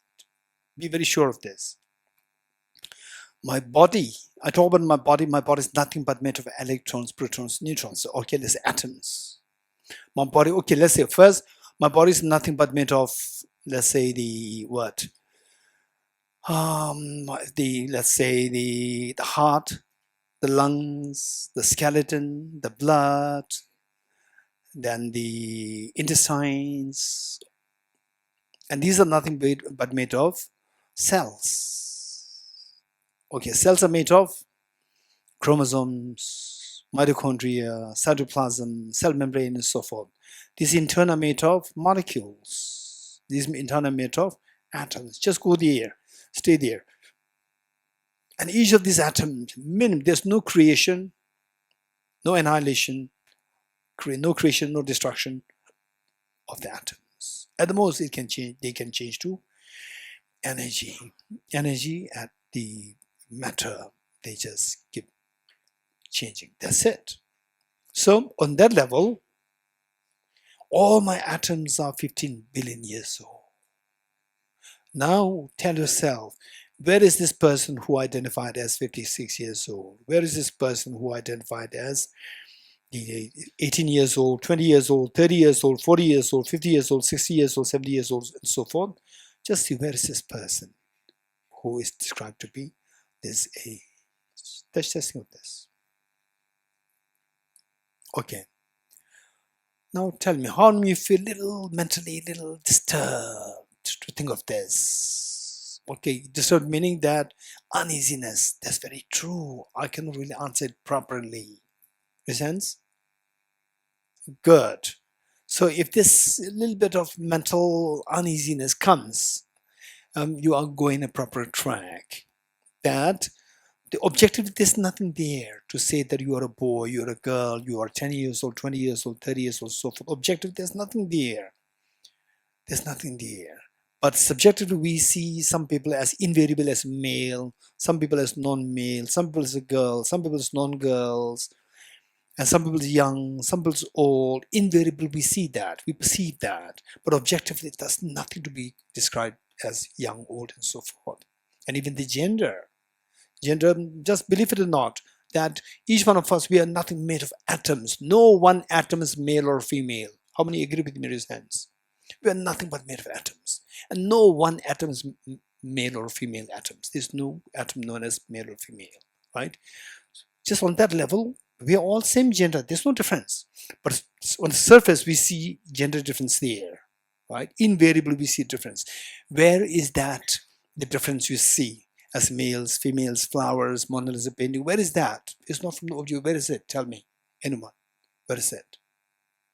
Be very sure of this. My body, I talk about my body is nothing but made of electrons, protons, neutrons. Okay, there's atoms. My body, okay, let's say first, my body is nothing but made of, let's say the what? Let's say the heart, the lungs, the skeleton, the blood, then the intestines, and these are nothing but made of cells. Okay, cells are made of chromosomes, mitochondria, cytoplasm, cell membrane, and so forth. These in turn are made of molecules. These in turn are made of atoms. Just go there, stay there. And each of these atoms, there's no creation, no annihilation, no creation, no destruction of the atoms. At the most, it can change. They can change to energy. Energy at the matter. They just keep changing. That's it. So on that level, all my atoms are 15 billion years old. Now tell yourself, where is this person who identified as 56 years old? Where is this person who identified as 18 years old, 20 years old, 30 years old, 40 years old, 50 years old, 60 years old, 70 years old, and so forth? Just see, where is this person who is described to be this age? Let's just think of this. Okay. Now tell me, how do you feel mentally disturbed to think of this? Okay, disturbed meaning that uneasiness. That's very true. I cannot really answer it properly. Make sense? Good. So if this little bit of mental uneasiness comes, you are going a proper track. That the objective, there's nothing there to say that you are a boy, you're a girl, you are 10 years old, 20 years old, 30 years old, so forth. Objective, there's nothing there. There's nothing there. But subjectively, we see some people as invariable as male, some people as non-male, some people as a girl, some people as non-girls, and some people as young, some people as old. Invariably, we see that, we perceive that. But objectively, there's nothing to be described as young, old, and so forth. And even the gender, just believe it or not, that each one of us, we are nothing made of atoms. No one atom is male or female. How many agree with me? Raise hands. We are nothing but made of atoms. And no one atom is male or female atoms. There's no atom known as male or female, right? Just on that level, we are all same gender. There's no difference. But on the surface, we see gender difference there, right? Invariably, we see difference. Where is that, the difference you see? As males, females, flowers, Mona Lisa painting. Where is that? It's not from the object. Where is it? Tell me. Anyone. Where is it?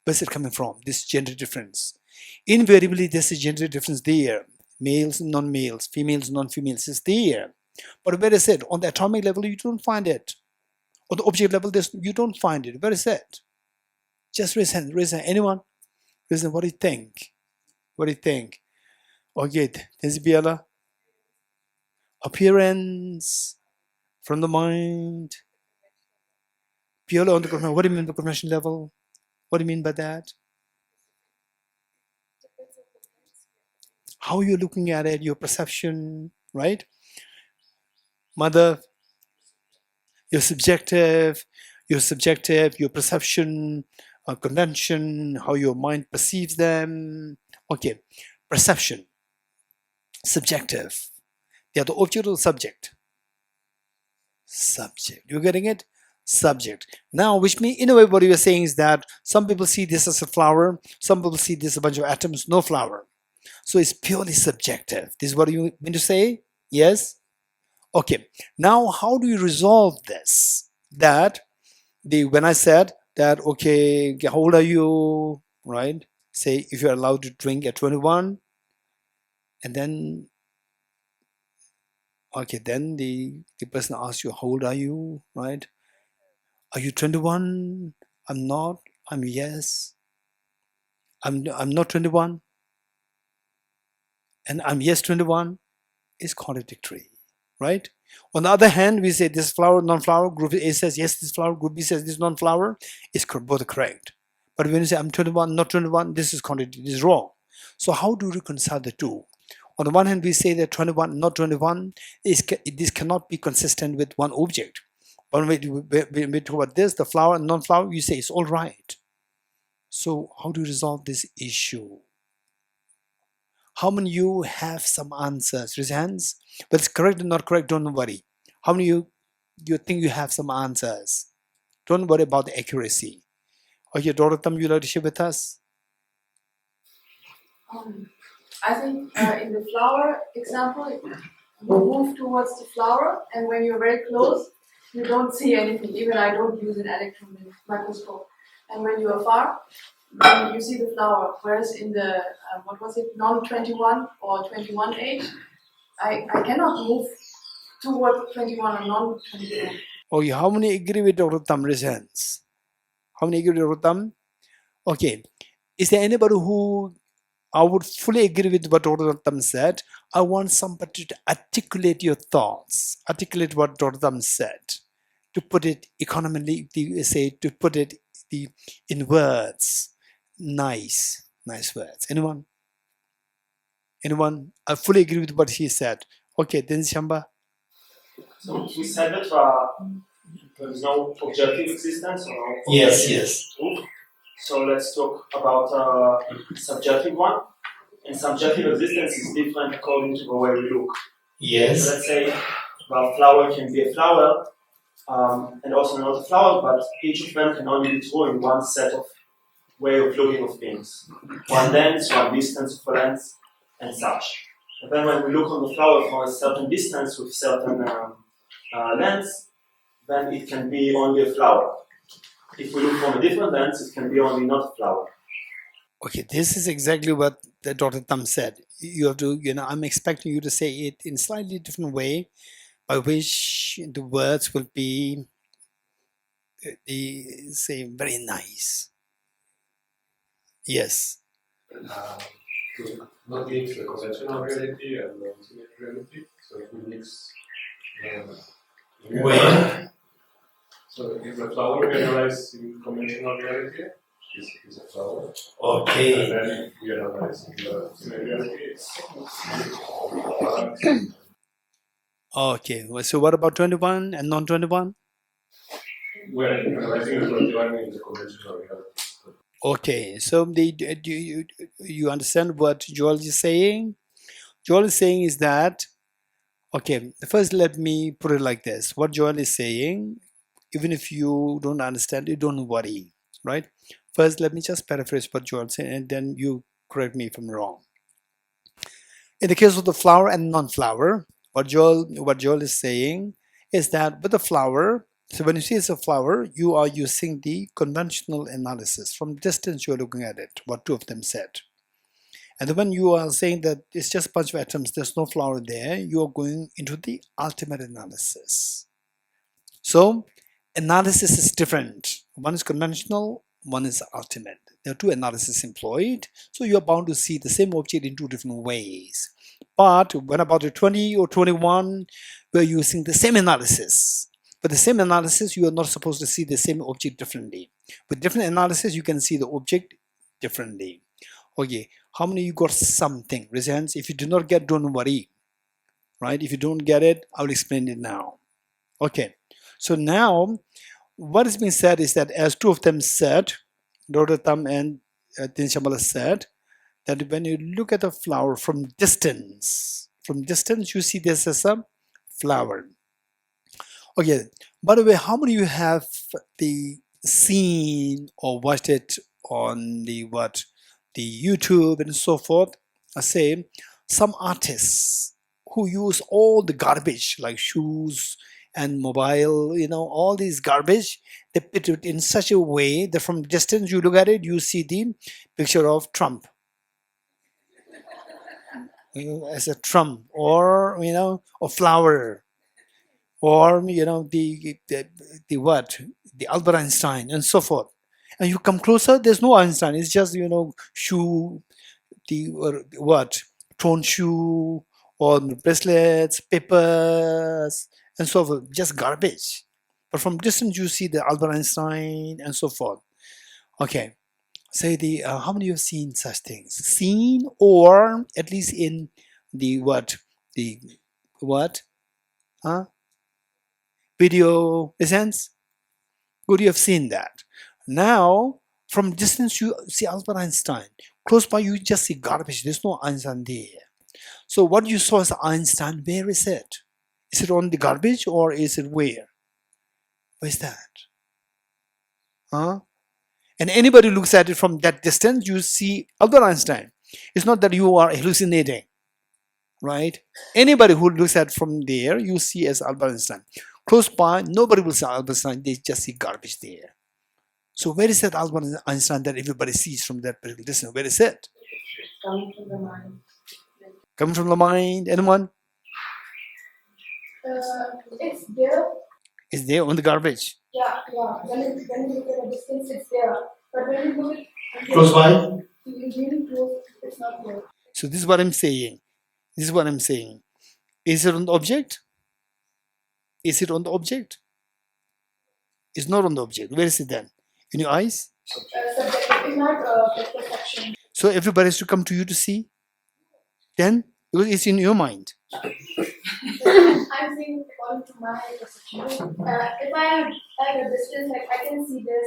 Where's it coming from? This gender difference. Invariably, there's a gender difference there. Males and non-males, females and non-females is there. But where is it? On the atomic level, you don't find it. On the object level, you don't find it. Where is it? Just raise hand. Raise hand. Anyone? Raise hand. What do you think? What do you think? Okay, there's Biala. Appearance from the mind. Purely on the convention. What do you mean by convention level? What do you mean by that? How you're looking at it, your perception, right? Mother, your subjective, your perception, convention, how your mind perceives them. Okay, perception, subjective. They are the object or the subject? Subject. You're getting it? Subject. Now, which means, in a way, what you are saying is that some people see this as a flower, some people see this as a bunch of atoms, no flower. So it's purely subjective. This is what you mean to say? Yes? Okay. Now, how do you resolve this? That, when I said that, okay, how old are you? Right? Say, if you're allowed to drink at 21, and then okay, then the person asks you, how old are you, right? Are you 21? I'm not. I'm yes. I'm not 21. And I'm yes 21. It's contradictory, right? On the other hand, we say this flower, non-flower, group A says yes, this flower, group B says this non-flower. It's both correct. But when you say I'm 21, not 21, this is contradictory, this is wrong. So how do you reconcile the two? On the one hand, we say that 21, not 21, this cannot be consistent with one object. But when we talk about this, the flower and non-flower, you say it's all right. So how do you resolve this issue? How many of you have some answers? Raise hands. But it's correct or not correct, don't worry. How many of you think you have some answers? Don't worry about the accuracy. Okay, Dorotam, you like to share with us? I think in the flower example, you move towards the flower, and when you're very close, you don't see anything. Even I don't use an electron microscope. And when you are far, then you see the flower. Whereas in the, non-21 or 21 age, I cannot move toward 21 or non-21. Okay, how many agree with Dorotam? Raise hands. How many agree with Dorotam? Okay, is there anybody who I would fully agree with what Dr. Tam said. I want somebody to articulate your thoughts, articulate what Dr. Tam said, to put it economically, to put it in words, nice words. Anyone? I fully agree with what he said. Okay, then Shamba. So we said that there is no objective existence or no Yes. truth. So let's talk about subjective one. And subjective existence is different according to the way we look. Yes. So let's say a flower can be a flower and also not a flower, but each of them can only be true in one set of way of looking of things. One lens, one distance of a lens, and such. And then when we look on the flower from a certain distance with certain lens, then it can be only a flower. If we look from a different lens, it can be only not a flower. Okay, this is exactly what the Dr. Tam said. You have to, I'm expecting you to say it in slightly different way, by which the words will be, say, very nice. Yes. To not mix the conventional reality and the ultimate reality, so if we mix Where? So if the flower we analyze in conventional reality, is a flower. Okay. And then if we analyze in the ultimate reality, it's Okay, so what about 21 and non-21? we're analyzing the 21 in the conventional reality. Okay, so you understand what Joel is saying? Joel is saying is that, okay, first let me put it like this. What Joel is saying, even if you don't understand it, don't worry, right? First, let me just paraphrase what Joel said, and then you correct me if I'm wrong. In the case of the flower and non-flower, what Joel is saying is that with the flower, so when you see it's a flower, you are using the conventional analysis. From distance, you're looking at it, what two of them said. And then when you are saying that it's just a bunch of atoms, there's no flower there, you are going into the ultimate analysis. So analysis is different. One is conventional, one is ultimate. There are two analyses employed, so you are bound to see the same object in two different ways. But when about the 20 or 21, we're using the same analysis. But the same analysis, you are not supposed to see the same object differently. With different analysis, you can see the object differently. Okay, how many of you got something? Raise your hands. If you do not get, don't worry. Right? If you don't get it, I'll explain it now. Okay, so now what is being said is that as two of them said, Dr. Tam and Tin Shamala said, that when you look at a flower from distance you see this as a flower. Okay, by the way, how many of you have seen or watched it on the YouTube and so forth? I say some artists who use all the garbage like shoes and mobile, all these garbage, they put it in such a way that from distance you look at it, you see the picture of Trump as a Trump, or a flower, or the Albert Einstein and so forth. And you come closer, there's no Einstein. It's just shoe, torn shoe, or bracelets, papers, and so forth. Just garbage. But from distance you see the Albert Einstein and so forth. Okay. Say how many have seen such things? Seen, or at least in the video essence? Good, you have seen that. Now, from distance you see Albert Einstein. Close by you just see garbage. There's no Einstein there. So what you saw as Einstein, where is it? Is it on the garbage, or is it where? Where's that? And anybody who looks at it from that distance, you see Albert Einstein. It's not that you are hallucinating, right? Anybody who looks at it from there, you see as Albert Einstein. Close by, nobody will see Albert Einstein. They just see garbage there. So where is that Albert Einstein that everybody sees from that particular distance? Where is it? Coming from the mind. Coming from the mind. Anyone? It's there. It's there on the garbage. Yeah. When you look at a distance, it's there. But when you look at Close by? You really close, it's not there. So this is what I'm saying. This is what I'm saying. Is it on the object? Is it on the object? It's not on the object. Where is it then? In your eyes? Subject is not perception. So everybody has to come to you to see? Then? Because it's in your mind. I'm saying according to my perception. If I am at a distance, like I can see this,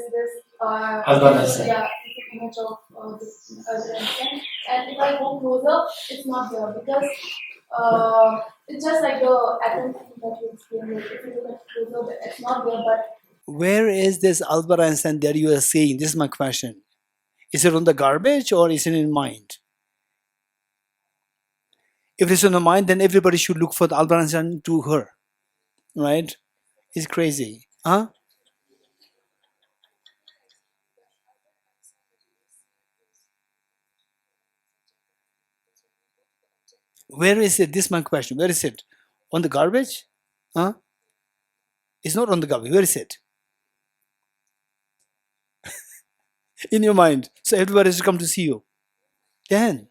yeah, it's an image of this other instant. And if I go closer, it's not there because it's just like the atom that you explained. Like if you look at closer, it's not there, but Where is this Albert Einstein that you are saying? This is my question. Is it on the garbage or is it in mind? If it's on the mind, then everybody should look for the Albert Einstein to her. Right? It's crazy. Huh? Where is it? This is my question. Where is it? On the garbage? Huh? It's not on the garbage. Where is it? In your mind. So everybody has to come to see you. Then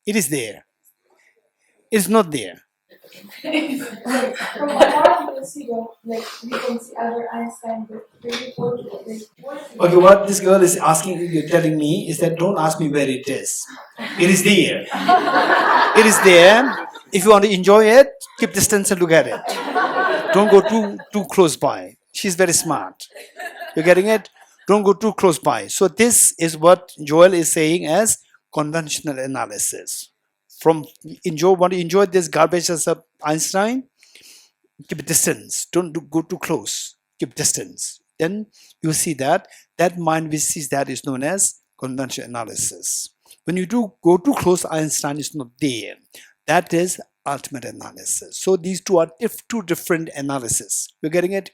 it is there. It's not there. from afar you can see the, like we can see Albert Einstein, but when you go to the place, Okay, what this girl is asking, you're telling me, is that don't ask me where it is. It is there. It is there. If you want to enjoy it, keep distance and look at it. Don't go too close by. She's very smart. You're getting it? Don't go too close by. So this is what Joel is saying as conventional analysis. Want to enjoy this garbage as a Einstein? Keep distance. Don't go too close. Keep distance. Then you see that mind which sees that is known as conventional analysis. When you do go too close, Einstein is not there. That is ultimate analysis. So these two are two different analysis. You're getting it?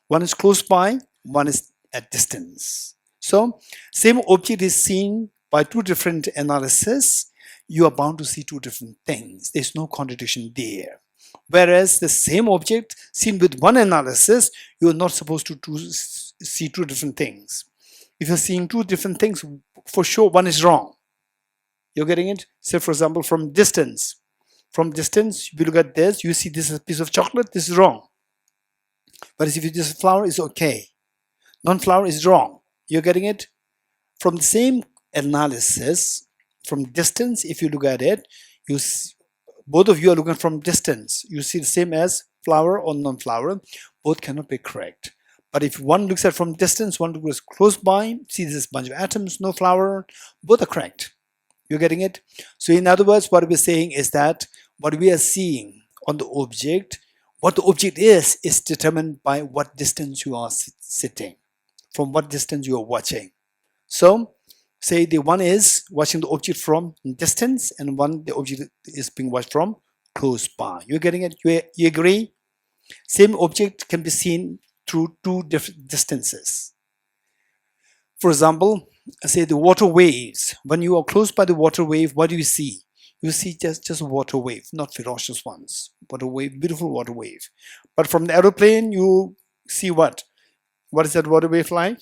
One is close by, one is at distance. So same object is seen by two different analysis. You are bound to see two different things. There's no contradiction there. Whereas the same object seen with one analysis, you are not supposed to see two different things. If you're seeing two different things, for sure one is wrong. You're getting it? Say for example, from distance. From distance, if you look at this, you see this is a piece of chocolate, this is wrong. But if you just flower, is okay. Non-flower is wrong. You're getting it? From the same analysis, from distance, if you look at it, you see, both of you are looking from distance. You see the same as flower or non-flower. Both cannot be correct. But if one looks at from distance, one looks close by, see this bunch of atoms, no flower, both are correct. You're getting it? So in other words, what we're saying is that what we are seeing on the object, what the object is determined by what distance you are sitting, from what distance you are watching. So say the one is watching the object from distance and one the object is being watched from close by. You're getting it? You agree? Same object can be seen through two different distances. For example, say the water waves. When you are close by the water wave, what do you see? You see just a water wave, not ferocious ones. Water wave, beautiful water wave. But from the aeroplane, you see what? What is that water wave like?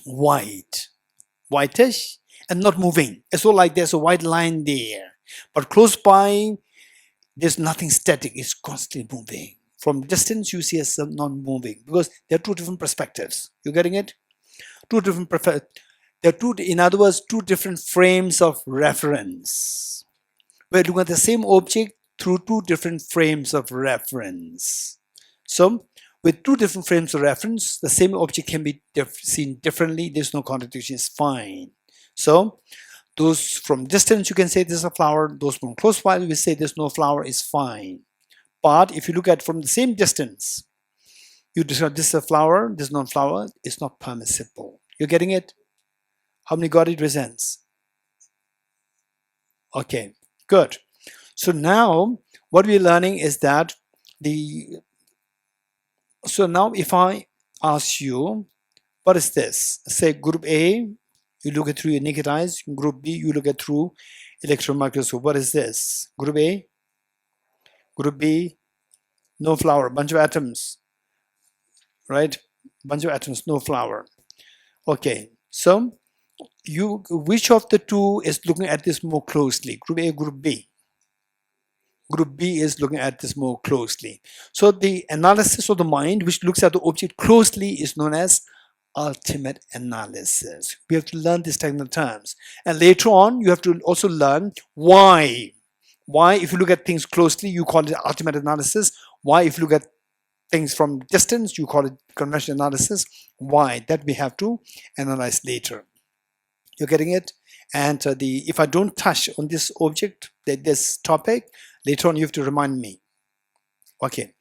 White. Whitish and not moving. It's all like there's a white line there. But close by, there's nothing static. It's constantly moving. From distance, you see as non-moving because there are two different perspectives. You're getting it? Two different perspectives. There are in other words, two different frames of reference. We're looking at the same object through two different frames of reference. So, with two different frames of reference, the same object can be seen differently. There's no contradiction. It's fine. So, those from distance, you can say there's a flower. Those from close by, we say there's no flower. It's fine. But if you look at from the same distance, you decide this is a flower, this is not flower. It's not permissible. You're getting it? How many got it? Resents. Okay, good. So now, what we're learning is that so now if I ask you, what is this? Say group A, you look at through your naked eyes. Group B, you look at through electron microscope. What is this? Group A, group B, no flower, bunch of atoms, right? Bunch of atoms, no flower. Okay, So which of the two is looking at this more closely? Group A, Group B? Group B is looking at this more closely. So the analysis of the mind which looks at the object closely is known as ultimate analysis. We have to learn these technical terms. And later on, you have to also learn why. Why, if you look at things closely, you call it ultimate analysis. Why, if you look at things from distance, you call it conventional analysis. Why? That we have to analyze later. You're getting it? And if I don't touch on this object, this topic, later on you have to remind me. Okay.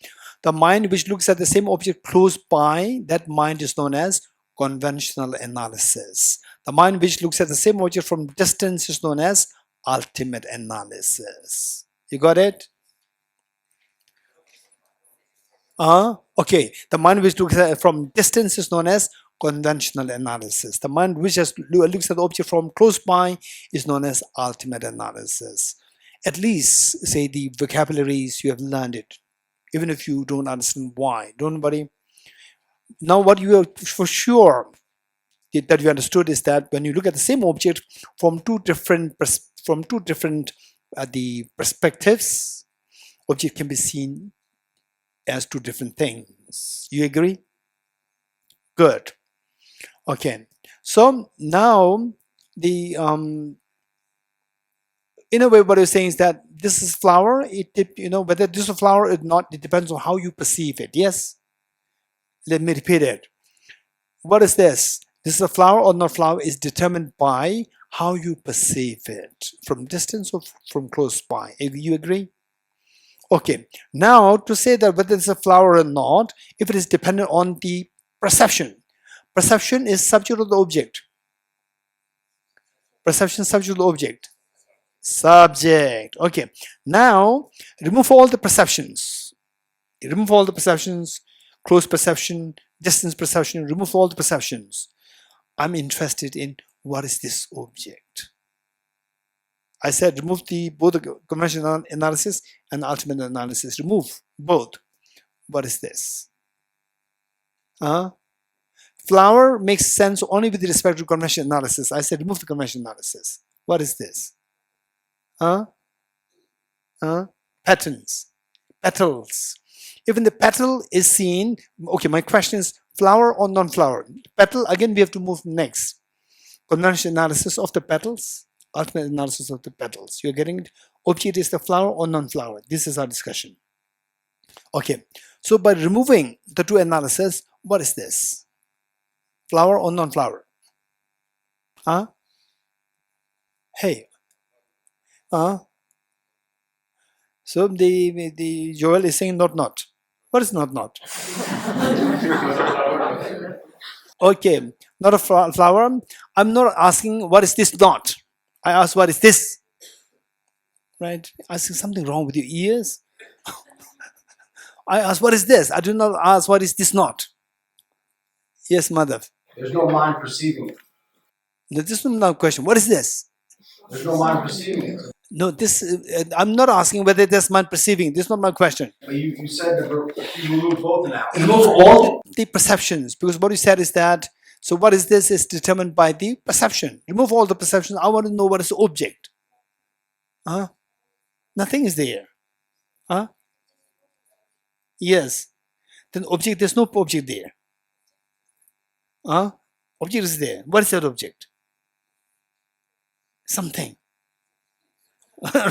The mind which looks at the same object close by, that mind is known as conventional analysis. The mind which looks at the same object from distance is known as ultimate analysis. You got it? Okay. The mind which looks at from distance is known as conventional analysis. The mind which looks at the object from close by is known as ultimate analysis. At least say the vocabularies, you have learned it, even if you don't understand why. Don't worry. Now what you have for sure that you understood is that when you look at the same object from two different the perspectives, object can be seen as two different things. You agree? Good. Okay. So now the in a way, what you're saying is that this is flower. Whether this is a flower or not, it depends on how you perceive it. Yes. Let me repeat it. What is this? This is a flower or not flower is determined by how you perceive it, from distance or from close by. You agree? Okay. Now to say that whether it's a flower or not, if it is dependent on the perception. Perception is subject of the object. Perception subject of the object. Subject. Okay. Now remove all the perceptions. Remove all the perceptions. Close perception, distance perception. Remove all the perceptions. I'm interested in what is this object. I said remove both the conventional analysis and ultimate analysis. Remove both. What is this? Flower makes sense only with respect to conventional analysis. I said remove the conventional analysis. What is this? Patterns. Petals. Even the petal is seen. Okay, my question is flower or non-flower? Petal, again, we have to move next. Conventional analysis of the petals, ultimate analysis of the petals. You're getting it? Object is the flower or non-flower? This is our discussion. Okay, so by removing the two analyses, what is this? Flower or non-flower? Hey. So the Joel is saying not. What is not? Okay, not a flower. I'm not asking what is this not. I ask what is this. Right? Asking something wrong with your ears. I ask what is this. I do not ask what is this not. Yes, Madhav. There's no mind perceiving it. This is not a question. What is this? There's no mind perceiving it. No, I'm not asking whether there's mind perceiving. This is not my question. But you said that you remove both now. Remove all the perceptions, because what you said is that, so what is this is determined by the perception. Remove all the perceptions. I want to know what is the object. Nothing is there. Yes. Then object, there's no object there. Object is there. What is that object? Something.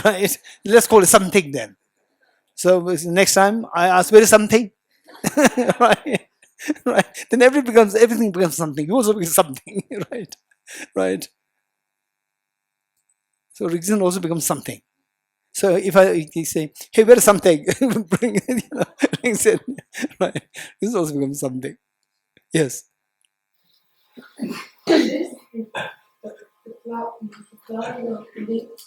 Right? Let's call it something then. So next time I ask where is something? Right? Right? Then everything becomes something. You also become something. Right? So reason also becomes something. So if I say, hey, where is something? Bring it, brings it. Right? This also becomes something. Yes.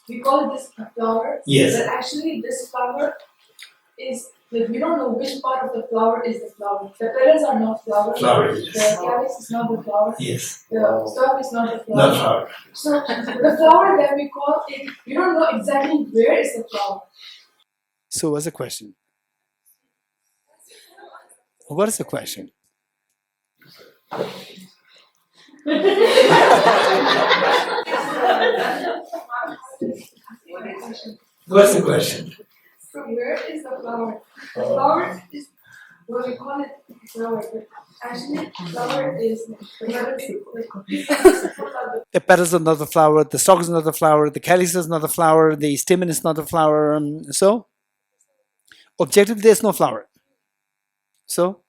We call this a flower. Yes. But actually, this flower is like we don't know which part of the flower is the flower. The petals are not flowers. Yes. The calyx is not the flower. Yes. The stalk is not the flower. Not flower. So the flower that we call it, we don't know exactly where is the flower. So what's the question? What is the question? What's the question? So where is the flower? The flower is, well, we call it flower, but actually flower is the The petals are not the flower, the stalk is not the flower, the calyx is not the flower, the stamen is not the flower. So, objectively, there's no flower. So,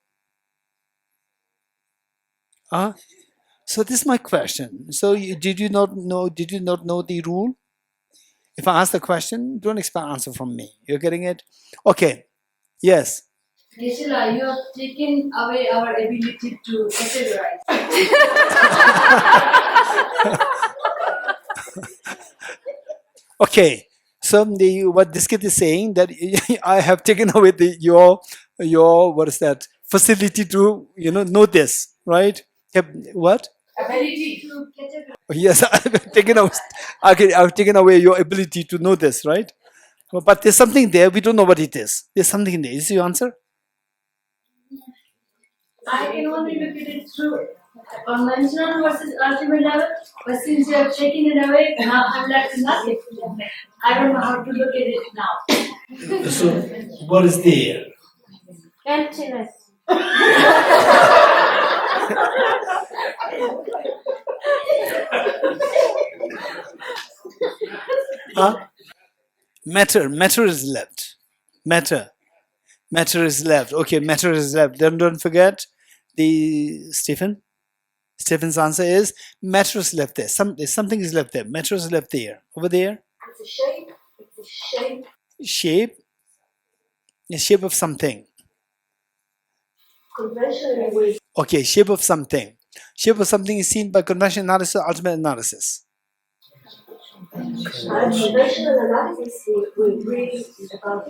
so this is my question. So, did you not know the rule? If I ask the question, don't expect answer from me. You're getting it? Okay. Yes. Geshe-la, you have taken away our ability to categorize. Okay. So what this kid is saying that I have taken away your what is that facility to know this, right? What? Ability to categorize. Yes, I've taken away your ability to know this, right? But there's something there, we don't know what it is. There's something there. Is your answer? I can only look at it through conventional versus ultimate level, but since you have taken it away, now I'm left with nothing. I don't know how to look at it now. So, what is there? Emptiness. Matter is left. Matter is left. Okay, matter is left. Then don't forget Stephen's answer is matter is left there. Something is left there. Matter is left there. Over there. It's a shape. It's a shape. Shape. The shape of something. Conventionally, Okay, shape of something. Shape of something is seen by conventional analysis or ultimate analysis. conventional analysis will read about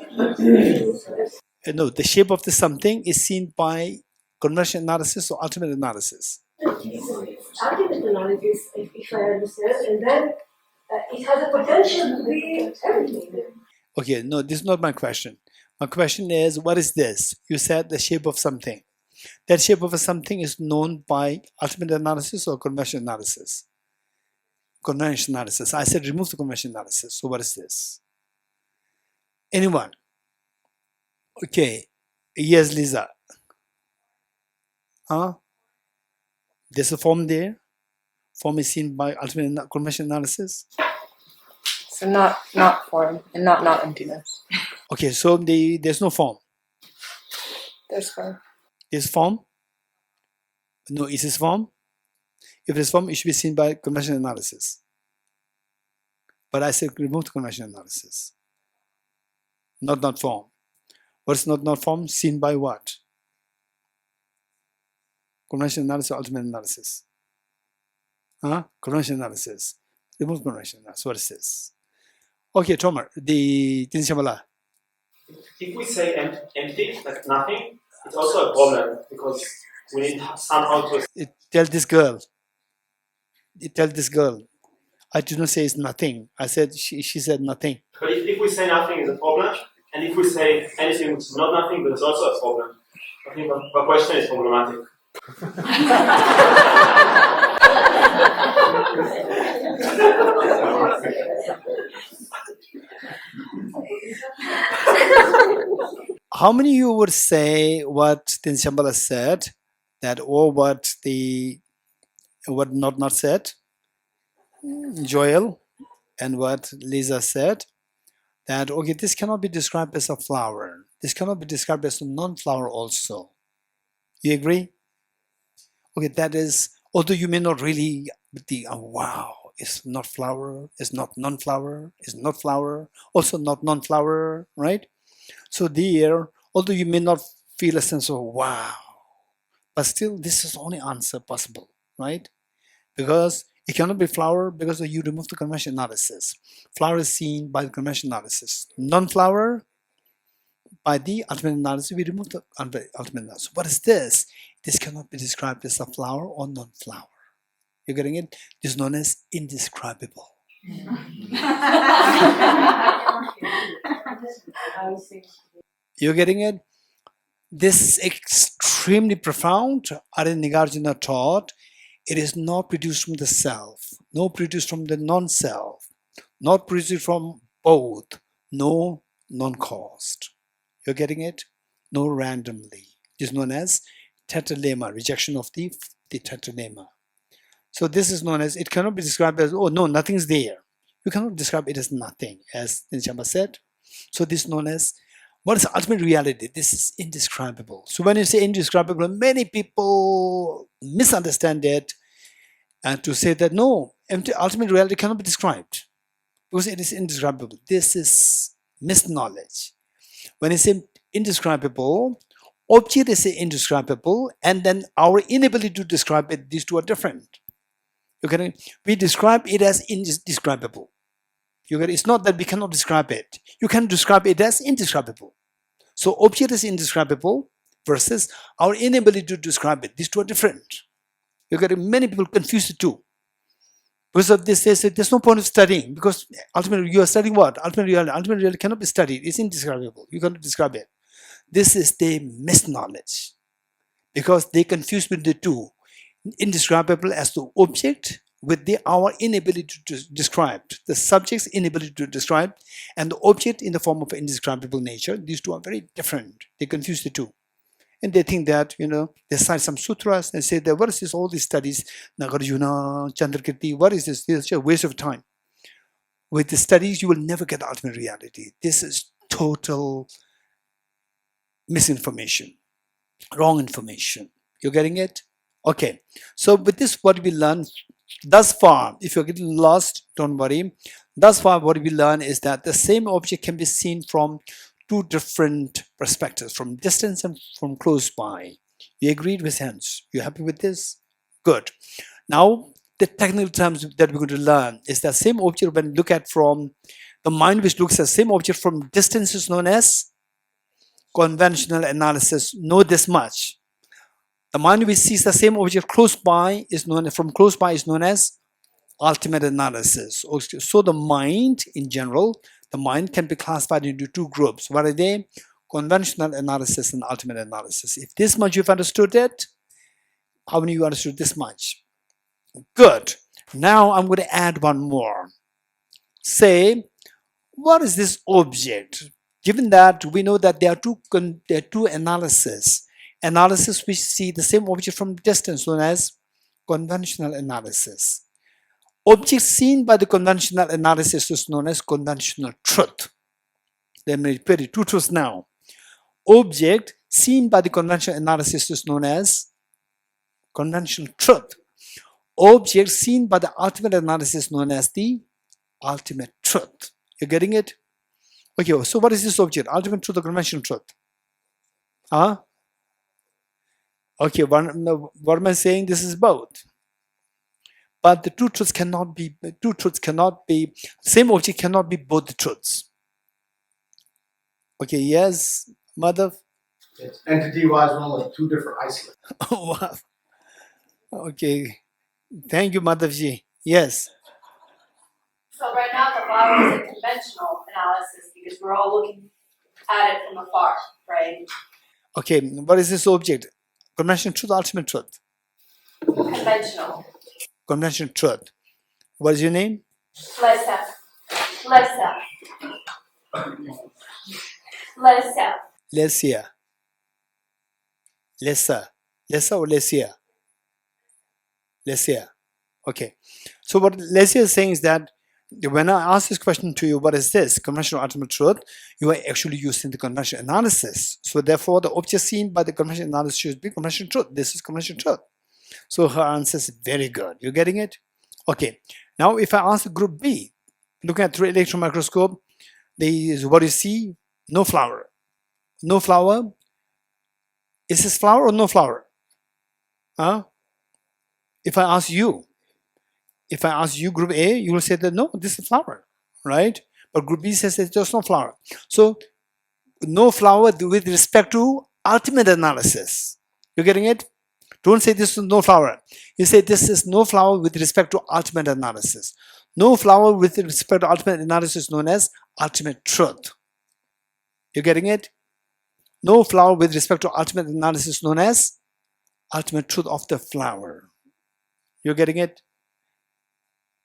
No, the shape of the something is seen by conventional analysis or ultimate analysis. ultimate analysis, if I understand, and then it has a potential to be everything. Okay, no, this is not my question. My question is, what is this? You said the shape of something. That shape of a something is known by ultimate analysis or conventional analysis. Conventional analysis. I said remove the conventional analysis. So what is this? Anyone? Okay. Yes, Lisa. There's a form there. Form is seen by ultimate conventional analysis. So not form and not emptiness. Okay, so there's no form. There's form. Is form? No, is this form? If it's form, it should be seen by conventional analysis. But I said remove the conventional analysis. Not form. What's not form? Seen by what? Conventional analysis or ultimate analysis? Conventional analysis. Remove conventional analysis. What is this? Okay, Tomer, the Tinshamala. If we say empty, like nothing, it's also a problem because we need somehow to. Tell this girl. I did not say it's nothing. I said she said nothing. But if we say nothing is a problem, and if we say anything which is not nothing, there's also a problem. I think the question is problematic. How many of you would say what Tin Shambhala said, that or what not said? Joel and what Lisa said, that okay, this cannot be described as a flower. This cannot be described as a non-flower also. You agree? Okay, that is, although you may not really wow, it's not flower, it's not non-flower, it's not flower, also not non-flower, right? So there, although you may not feel a sense of wow, but still this is the only answer possible, right? Because it cannot be flower because you remove the conventional analysis. Flower is seen by the conventional analysis. Non-flower, by the ultimate analysis, we remove the ultimate analysis. What is this? This cannot be described as a flower or non-flower. You're getting it? This is known as indescribable. You're getting it? This is extremely profound. Arya Nagarjuna taught It is not produced from the self, not produced from the non-self, not produced from both, no non-caused. You're getting it? No randomly. It is known as tetralema, rejection of the tetralema. So this is known as, it cannot be described as, oh no, nothing's there. You cannot describe it as nothing, as Nishamba said. So this is known as, what is ultimate reality? This is indescribable. So when you say indescribable, many people misunderstand it and to say that no, ultimate reality cannot be described because it is indescribable. This is misknowledge. When you say indescribable, object is indescribable, and then our inability to describe it, these two are different. Okay? We describe it as indescribable. It's not that we cannot describe it. You can describe it as indescribable. So object is indescribable versus our inability to describe it. These two are different. Many people confuse the two. Because of this, they say there's no point of studying because ultimately you are studying what? Ultimate reality cannot be studied. It's indescribable. You cannot describe it. This is the misknowledge because they confuse with the two. Indescribable as the object with our inability to describe, the subject's inability to describe, and the object in the form of indescribable nature. These two are very different. They confuse the two. And they think that, they cite some sutras and say that, what is this, all these studies, Nagarjuna, Chandrakirti, what is this? This is a waste of time. With the studies, you will never get the ultimate reality. This is total misinformation, wrong information. You're getting it? Okay. So with this, what we learned thus far, if you're getting lost, don't worry. Thus far, what we learn is that the same object can be seen from two different perspectives, from distance and from close by. You agreed with hands? You happy with this? Good. Now, the technical terms that we're going to learn is that same object when look at from the mind which looks at the same object from distance is known as conventional analysis. Know this much. The mind which sees the same object close by is known as ultimate analysis. So the mind in general, the mind can be classified into two groups. What are they? Conventional analysis and ultimate analysis. If this much you've understood it, how many of you understood this much? Good. Now I'm going to add one more. Say, what is this object? Given that we know that there are two analyses. Analysis which see the same object from distance, known as conventional analysis. Object seen by the conventional analysis is known as conventional truth. Let me repeat it, two truths now. Object seen by the conventional analysis is known as conventional truth. Object seen by the ultimate analysis is known as the ultimate truth. You're getting it? Okay, so what is this object? Ultimate truth or conventional truth? Huh? Okay, what am I saying? This is both. But the two truths cannot be, same object cannot be both the truths. Okay, yes, Madhav? It's entity-wise, only two different isolates. Oh, wow. Okay, thank you, Madhavji. Yes. So right now the flower is a conventional analysis because we're all looking at it from afar, right? Okay, what is this object? Conventional truth, ultimate truth? Conventional. Conventional truth. What is your name? Lesa. Lesia. Lesa or Lesia? Lesia. Okay. So what Lesia is saying is that when I ask this question to you, what is this? Conventional ultimate truth, you are actually using the conventional analysis. So therefore, the object seen by the conventional analysis should be conventional truth. This is conventional truth. So her answer is very good. You're getting it? Okay. Now, if I ask group B, looking at through electron microscope, there is what you see, no flower. No flower. Is this flower or no flower? Huh? If I ask you, group A, you will say that no, this is flower, right? But group B says that there's no flower. So no flower with respect to ultimate analysis. You're getting it? Don't say this is no flower. You say this is no flower with respect to ultimate analysis. No flower with respect to ultimate analysis is known as ultimate truth. You're getting it? No flower with respect to ultimate analysis is known as ultimate truth of the flower. You're getting it?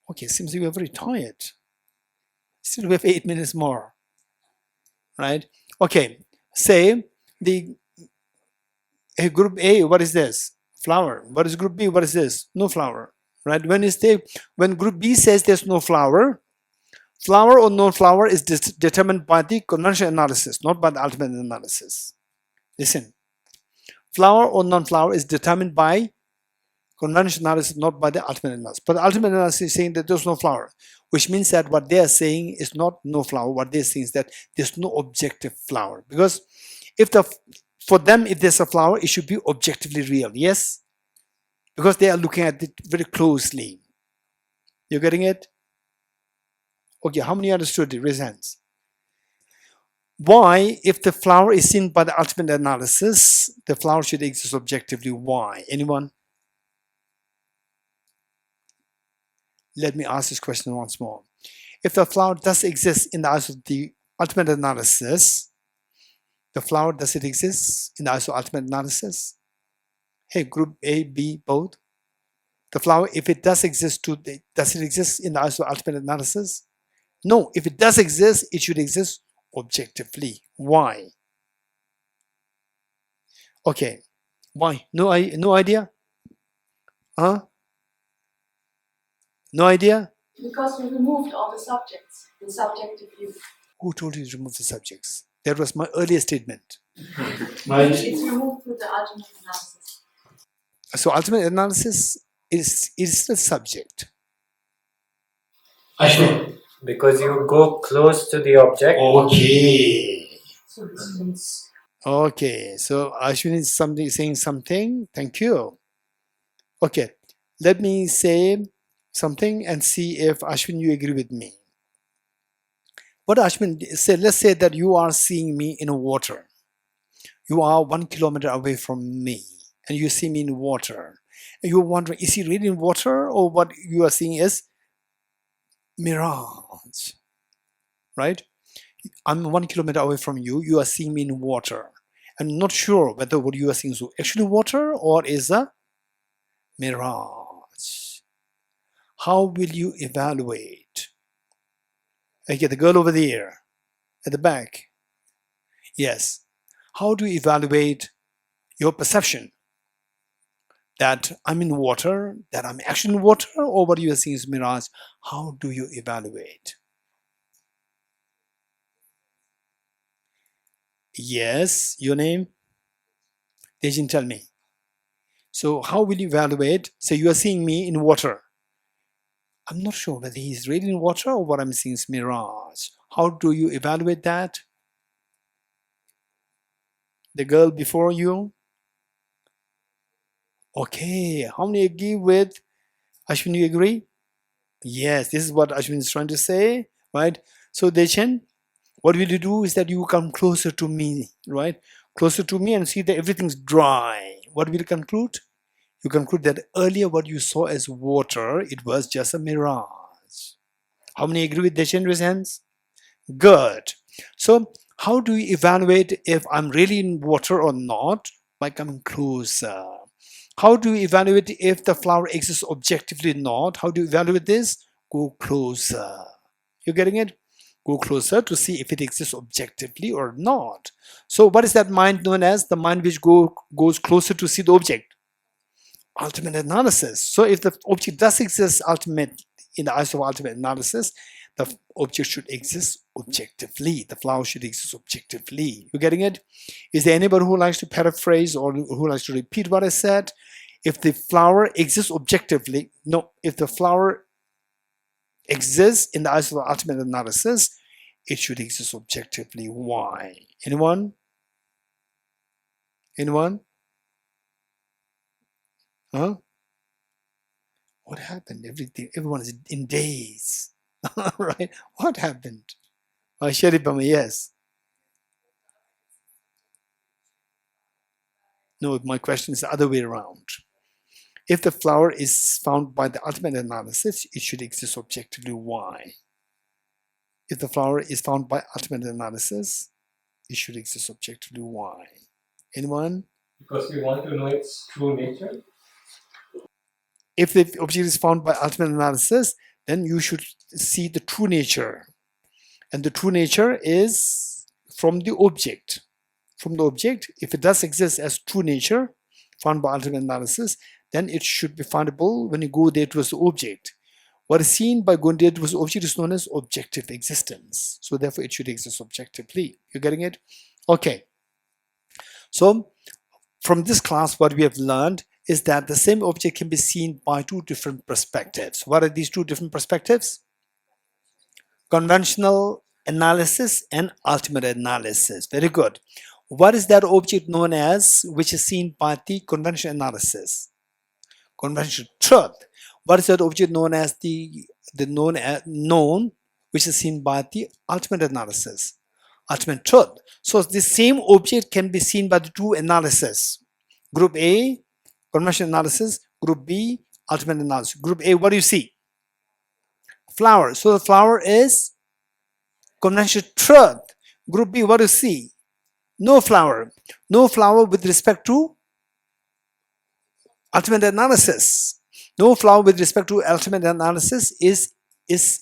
Okay, seems you are very tired. Still we have 8 minutes more. Right? Okay, say the group A, what is this? Flower. What is group B? What is this? No flower. Right? When group B says there's no flower, flower or no flower is determined by the conventional analysis, not by the ultimate analysis. Listen, flower or non-flower is determined by conventional analysis, not by the ultimate analysis. But the ultimate analysis is saying that there's no flower, which means that what they are saying is not no flower. What they're saying is that there's no objective flower. Because for them, if there's a flower, it should be objectively real. Yes? Because they are looking at it very closely. You're getting it? Okay, how many understood it? Raise hands. Why, if the flower is seen by the ultimate analysis, the flower should exist objectively? Why? Anyone? Let me ask this question once more. If the flower does exist in the eyes of the ultimate analysis, the flower, does it exist in the eyes of ultimate analysis? Hey, group A, B, both. The flower, if it does exist, does it exist in the eyes of ultimate analysis? No, if it does exist, it should exist objectively. Why? Okay, why? No idea? Huh? No idea? Because we removed all the subjects, the subjective view. Who told you to remove the subjects? That was my earlier statement. It's removed through the ultimate analysis. So ultimate analysis is the subject. Ashwin. Because you go close to the object. Okay. So this means. Okay, so Ashwin is saying something. Thank you. Okay, let me say something and see if Ashwin you agree with me. What Ashwin said, let's say that you are seeing me in water. You are 1 kilometer away from me and you see me in water. And you're wondering, is he really in water or what you are seeing is mirage, right? I'm 1 kilometer away from you. You are seeing me in water. I'm not sure whether what you are seeing is actually water or is a mirage. How will you evaluate? Okay, the girl over there at the back. Yes. How do you evaluate your perception that I'm in water, that I'm actually in water, or what you are seeing is mirage? How do you evaluate? Yes, your name? They didn't tell me. So how will you evaluate? So you are seeing me in water. I'm not sure whether he's really in water or what I'm seeing is mirage. How do you evaluate that? The girl before you? Okay, how many agree with Ashwin? You agree? Yes, this is what Ashwin is trying to say, right? So Dechen, what will you do is that you come closer to me, right? Closer to me and see that everything's dry. What will you conclude? You conclude that earlier what you saw as water, it was just a mirage. How many agree with Dechen? Raise hands. Good. So how do you evaluate if I'm really in water or not? By coming closer. How do you evaluate if the flower exists objectively or not? How do you evaluate this? Go closer. You're getting it? Go closer to see if it exists objectively or not. So what is that mind known as? The mind which goes closer to see the object. Ultimate analysis. So if the object does exist in the eyes of ultimate analysis, the object should exist objectively. The flower should exist objectively. You getting it? Is there anybody who likes to paraphrase or who likes to repeat what I said? If the flower exists objectively, no, if the flower exists in the eyes of the ultimate analysis, it should exist objectively. Why? Anyone? Anyone? Huh? What happened? Everyone is in daze. Right? What happened? Sheripama, yes. No, my question is the other way around. If the flower is found by the ultimate analysis, it should exist objectively. Why? If the flower is found by ultimate analysis, it should exist objectively. Why? Anyone? Because we want to know its true nature. if the object is found by ultimate analysis, then you should see the true nature. And the true nature is from the object. From the object, if it does exist as true nature, found by ultimate analysis, then it should be findable when you go there towards the object. What is seen by going there towards the object is known as objective existence. So therefore it should exist objectively. You're getting it? Okay. So from this class, what we have learned is that the same object can be seen by two different perspectives. What are these two different perspectives? Conventional analysis and ultimate analysis. Very good. What is that object known as which is seen by the conventional analysis? Conventional truth. What is that object known as the known which is seen by the ultimate analysis? Ultimate truth. So the same object can be seen by the two analysis. Group A, conventional analysis. Group B, ultimate analysis. Group A, what do you see? Flower. So the flower is conventional truth. Group B, what do you see? No flower. No flower with respect to ultimate analysis. No flower with respect to ultimate analysis is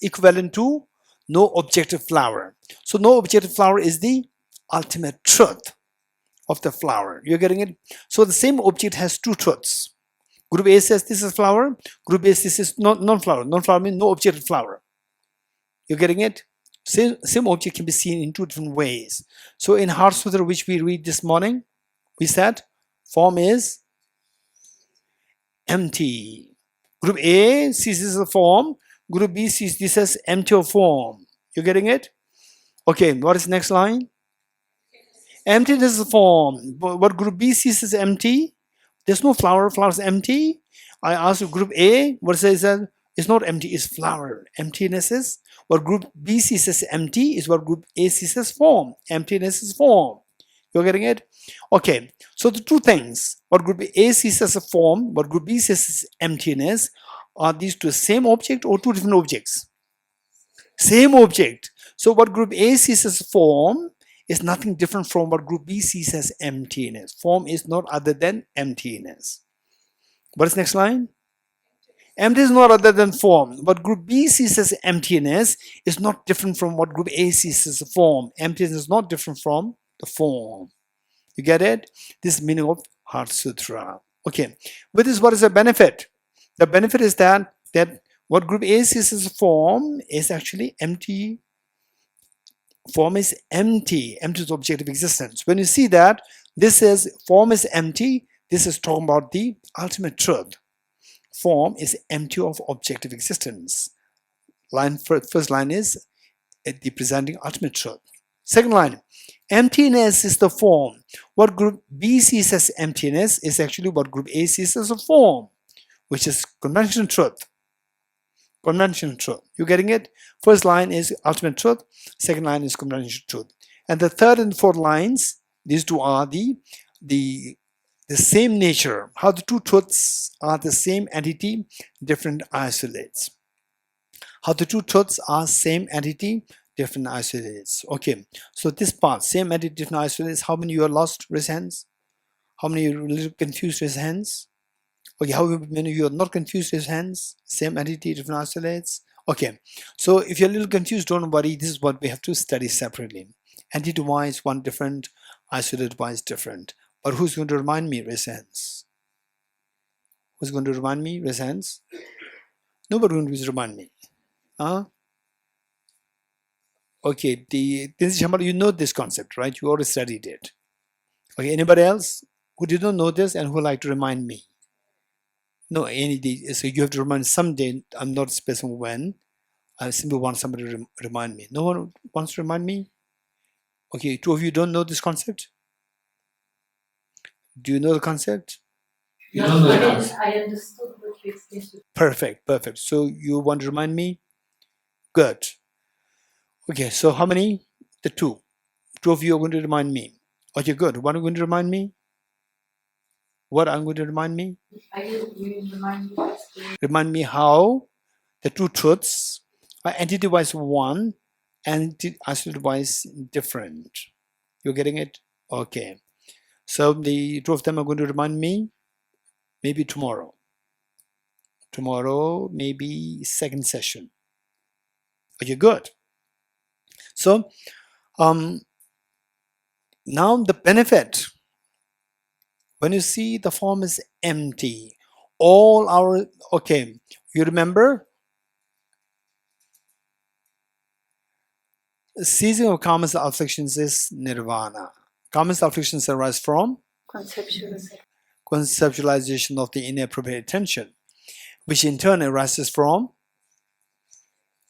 equivalent to no objective flower. So no objective flower is the ultimate truth of the flower. You're getting it? So the same object has two truths. Group A says this is flower. Group A says this is non-flower. Non-flower means no objective flower. You're getting it? Same object can be seen in two different ways. So in Heart Sutra, which we read this morning, we said form is empty. Group A sees this as a form. Group B sees this as empty of form. You getting it? Okay, what is the next line? Emptiness is a form. What group B sees as empty? There's no flower. Flower is empty. I asked group A, what says that? It's not empty, it's flower. Emptiness is what group B sees as empty is what group A sees as form. Emptiness is form. You're getting it? Okay, so the two things, what group A sees as a form, what group B sees as emptiness, are these two same object or two different objects? Same object. So what group A sees as form is nothing different from what group B sees as emptiness. Form is not other than emptiness. What is next line? Emptiness is not other than form. What group B sees as emptiness is not different from what group A sees as a form. Emptiness is not different from the form. You get it? This is the meaning of Heart Sutra. Okay. With this, what is the benefit? The benefit is that what group A sees as a form is actually empty. Form is empty. Empty is objective existence. When you see that this says form is empty, this is talking about the ultimate truth. Form is empty of objective existence. First line is the presenting ultimate truth. Second line, emptiness is the form. What group B sees as emptiness is actually what group A sees as a form, which is conventional truth. Conventional truth. You getting it? First line is ultimate truth. Second line is conventional truth. And the third and fourth lines, these two are the same nature. How the two truths are the same entity, different isolates. How the two truths are same entity, different isolates. Okay, so this part, same entity, different isolates. How many you are lost? Raise hands. How many you are a little confused? Raise hands. Okay, how many you are not confused? Raise hands. Same entity, different isolates. Okay, so if you're a little confused, don't worry. This is what we have to study separately. Entity-wise, one different, isolate-wise different. But who's going to remind me? Raise hands. Who's going to remind me? Raise hands. Nobody going to remind me. Huh? Okay, you know this concept, right? You already studied it. Okay, anybody else who did not know this and who would like to remind me? No, so you have to remind someday. I'm not specifying when. I simply want somebody to remind me. No one wants to remind me? Okay, two of you don't know this concept? Do you know the concept? You don't know the concept. I understood what you explained. Perfect, perfect. So you want to remind me? Good. Okay, so how many? The two. Two of you are going to remind me. Okay, good. What are you going to remind me? What I'm going to remind me? You remind me. Remind me how the two truths are entity-wise one and isolate-wise different. You're getting it? Okay. So the two of them are going to remind me maybe tomorrow. Tomorrow, maybe second session. Okay, good. So, now the benefit, when you see the form is empty, all our, okay, you remember? Ceasing of karmas and afflictions is nirvana. Karmas and afflictions arise from conceptualization of the inappropriate attention, which in turn arises from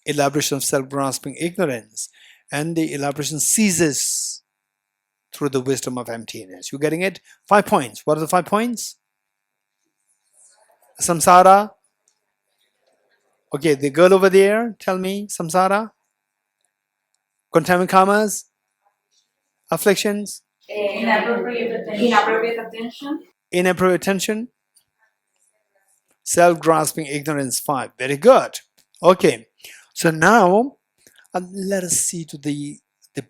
elaboration of self-grasping ignorance, and the elaboration ceases through the wisdom of emptiness. You getting it? 5 points. What are the 5 points? Samsara. Okay, the girl over there, tell me, samsara. Contaminant karmas, afflictions, Inappropriate attention. inappropriate attention, self-grasping ignorance. 5. Very good. Okay, so now let us see to the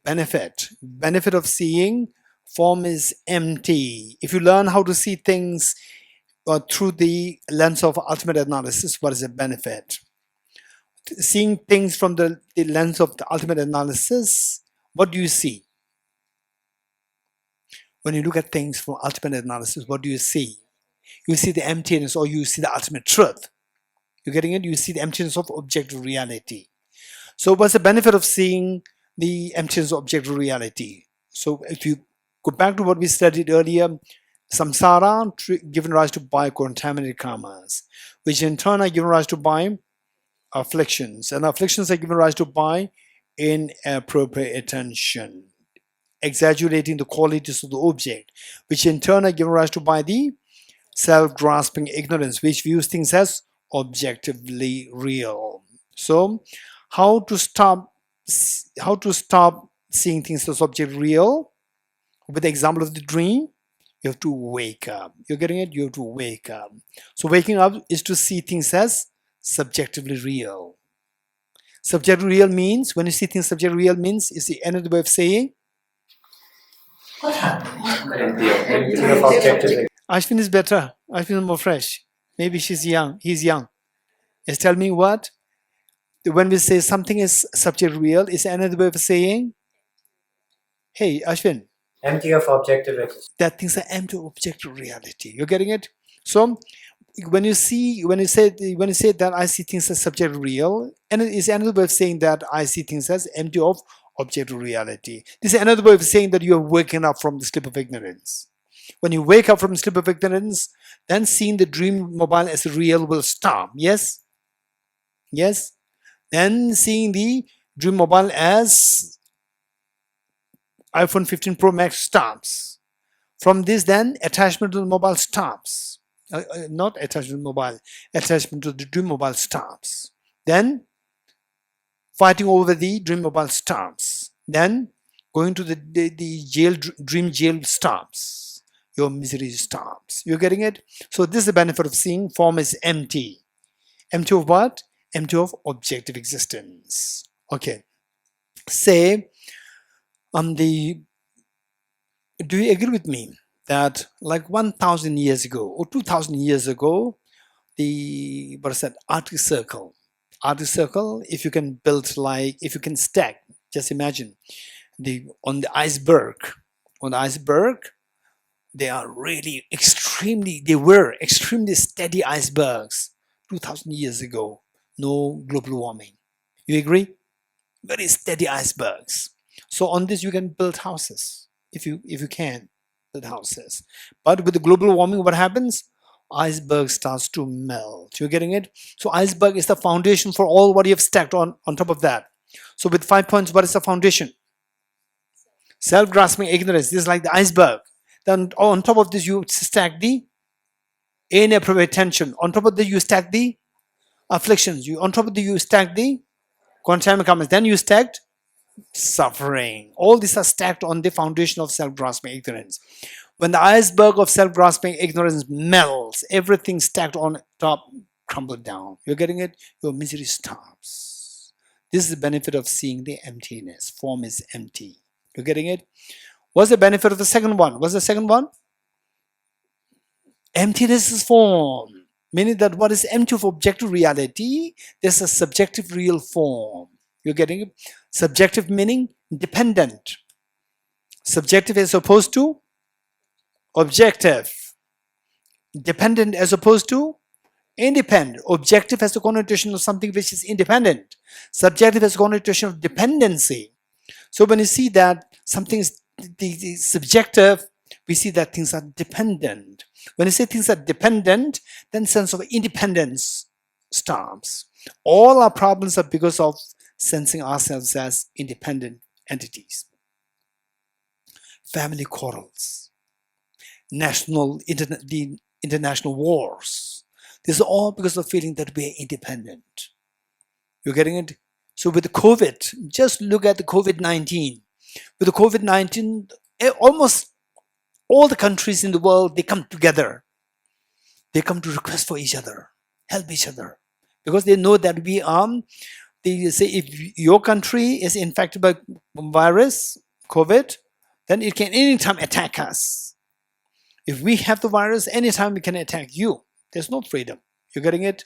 benefit of seeing form is empty. If you learn how to see things through the lens of ultimate analysis, what is the benefit? Seeing things from the lens of the ultimate analysis, what do you see? When you look at things from ultimate analysis, what do you see? You see the emptiness, or you see the ultimate truth. You're getting it? You see the emptiness of objective reality. So what's the benefit of seeing the emptiness of objective reality? So if you go back to what we studied earlier, samsara given rise to contaminated karmas, which in turn are given rise to afflictions, and afflictions are given rise to inappropriate attention, exaggerating the qualities of the object, which in turn are given rise to the self-grasping ignorance, which views things as objectively real. So how to stop seeing things as objectively real? With the example of the dream, you have to wake up. You're getting it? You have to wake up. So waking up is to see things as subjectively real. Subjectively real means, when you see things subjectively real means, is the another way of saying Ashwin is better. Ashwin is more fresh. Maybe she's young. He's young. Just tell me what? When we say something is subjectively real, is another way of saying, hey, Ashwin. Empty of objective existence. That things are empty of objective reality. You're getting it? So when you say that I see things as subjectively real, and it is another way of saying that I see things as empty of objective reality. This is another way of saying that you are waking up from the sleep of ignorance. When you wake up from the sleep of ignorance, then seeing the dream mobile as real will stop. Yes? Yes? Then seeing the dream mobile as iPhone 15 Pro Max stops. From this, then attachment to the mobile stops. Not attachment to the mobile, attachment to the dream mobile stops. Then fighting over the dream mobile stops. Then going to the dream jail stops. Your misery stops. You're getting it? So this is the benefit of seeing form is empty. Empty of what? Empty of objective existence. Okay. Say, do you agree with me that like 1,000 years ago or 2,000 years ago, the Arctic Circle, if you can build if you can stack, just imagine on the iceberg, they were extremely steady icebergs 2,000 years ago. No global warming. You agree? Very steady icebergs. So on this you can build houses if you can build houses. But with the global warming, what happens? Iceberg starts to melt. You're getting it? So iceberg is the foundation for all what you have stacked on top of that. So with 5 points, what is the foundation? Self-grasping ignorance. This is like the iceberg. Then on top of this, you stack the inappropriate attention. On top of this, you stack the afflictions. On top of this, you stack the contaminant karmas. Then you stacked suffering. All these are stacked on the foundation of self-grasping ignorance. When the iceberg of self-grasping ignorance melts, everything stacked on top crumbles down. You're getting it? Your misery stops. This is the benefit of seeing the emptiness. Form is empty. You're getting it? What's the benefit of the second one? What's the second one? Emptiness is form. Meaning that what is empty of objective reality, there's a subjective real form. You're getting it? Subjective meaning dependent. Subjective as opposed to objective. Dependent as opposed to independent. Objective has the connotation of something which is independent. Subjective has the connotation of dependency. So when you see that something is the subjective, we see that things are dependent. When you say things are dependent, then sense of independence starts. All our problems are because of sensing ourselves as independent entities. Family quarrels, international wars. This is all because of feeling that we are independent. You're getting it? So with the COVID, just look at the COVID-19. With the COVID-19, almost all the countries in the world, they come together. They come to request for each other, help each other. Because they know that we are, they say if your country is infected by virus, COVID, then it can anytime attack us. If we have the virus, anytime we can attack you. There's no freedom. You're getting it?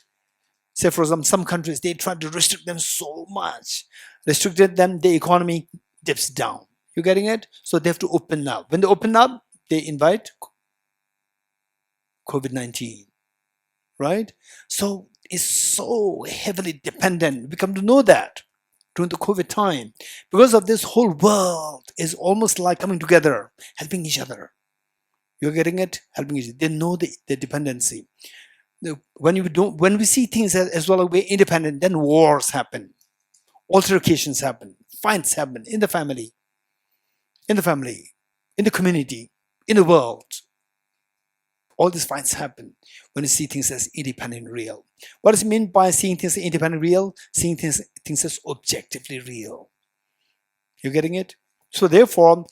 Say for example, some countries, they try to restrict them so much. Restricted them, the economy dips down. You're getting it? So they have to open up. When they open up, they invite COVID-19, right? So it's so heavily dependent. We come to know that during the COVID time. Because of this, whole world is almost like coming together, helping each other. You're getting it? Helping each other. They know the dependency. When we see things as well as we're independent, then wars happen, altercations happen, fights happen in the family, in the community, in the world. All these fights happen when you see things as independent real. What does it mean by seeing things as independent real? Seeing things as objectively real. You're getting it? So therefore,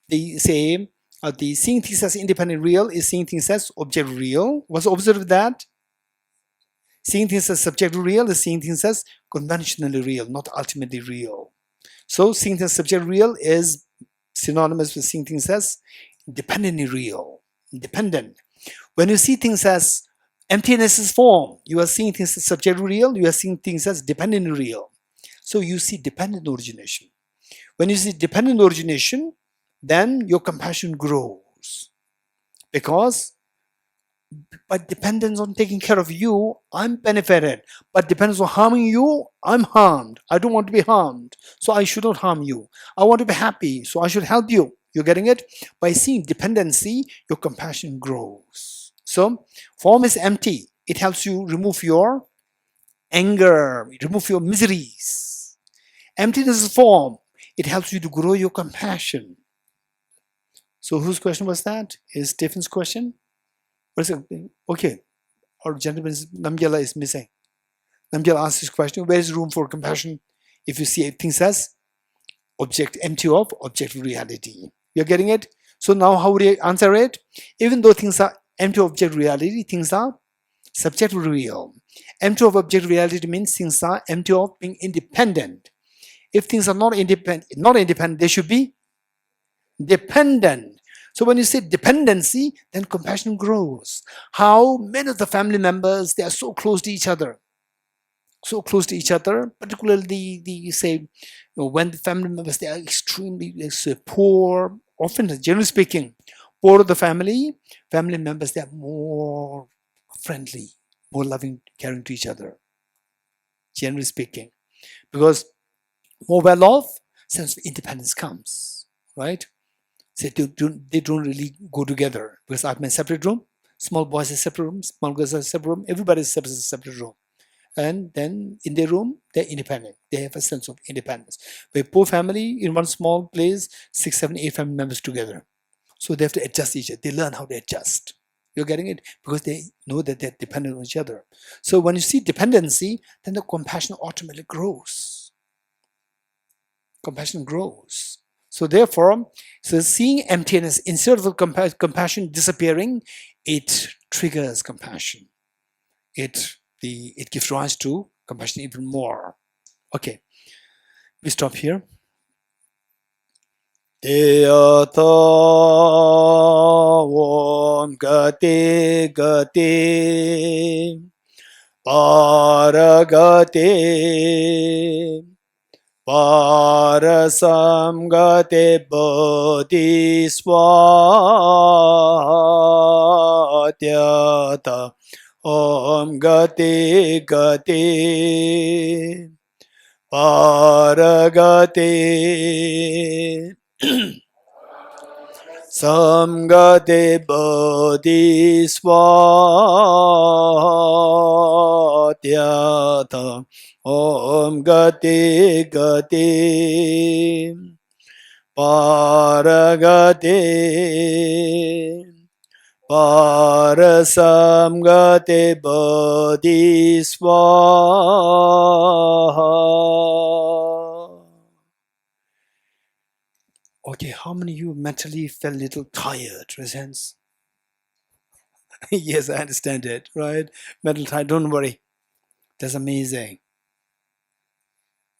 they say the seeing things as independent real is seeing things as objective real. What's observed that? Seeing things as subjective real is seeing things as conventionally real, not ultimately real. So seeing things as subjective real is synonymous with seeing things as dependently real, dependent. When you see things as emptiness is form, you are seeing things as subjective real, you are seeing things as dependently real. So you see dependent origination. When you see dependent origination, then your compassion grows. Because by dependence on taking care of you, I'm benefited. But dependence on harming you, I'm harmed. I don't want to be harmed, so I should not harm you. I want to be happy, so I should help you. You're getting it? By seeing dependency, your compassion grows. So, form is empty. It helps you remove your anger, remove your miseries. Emptiness is form. It helps you to grow your compassion. So, whose question was that? Is Stephen's question? Okay, our gentleman Namgyala is missing. Namgyala asked this question: where is room for compassion if you see things as empty of objective reality? You're getting it? So now how would you answer it? Even though things are empty of objective reality, things are subjectively real. Empty of objective reality means things are empty of being independent. If things are not independent, they should be dependent. So when you say dependency, then compassion grows. How many of the family members, they are so close to each other. So close to each other, particularly when the family members, they are extremely poor, often, generally speaking, poor of the family members, they are more friendly, more loving, caring to each other, generally speaking. Because more well off, sense of independence comes, right? So they don't really go together, because I have my separate room, small boys have separate rooms, small girls have separate room, everybody has a separate room. And then in their room, they're independent. They have a sense of independence. But poor family, in one small place, 6, 7, 8 family members together. So they have to adjust each other. They learn how to adjust. You're getting it? Because they know that they're dependent on each other. So when you see dependency, then the compassion automatically grows. Compassion grows. So therefore, seeing emptiness, instead of the compassion disappearing, it triggers compassion. It gives rise to compassion even more. Okay, we stop here. Deyata Om Gate Gate Paragate Parasamgate Bodhisvatyata Om Gate Gate Paragate Samgate Bodhisvatyata Om Gate Gate Paragate Parasamgate Bodhisvaha. Okay, how many of you mentally felt a little tired? Raise hands. Yes, I understand it, right? Mental tired, don't worry. That's amazing,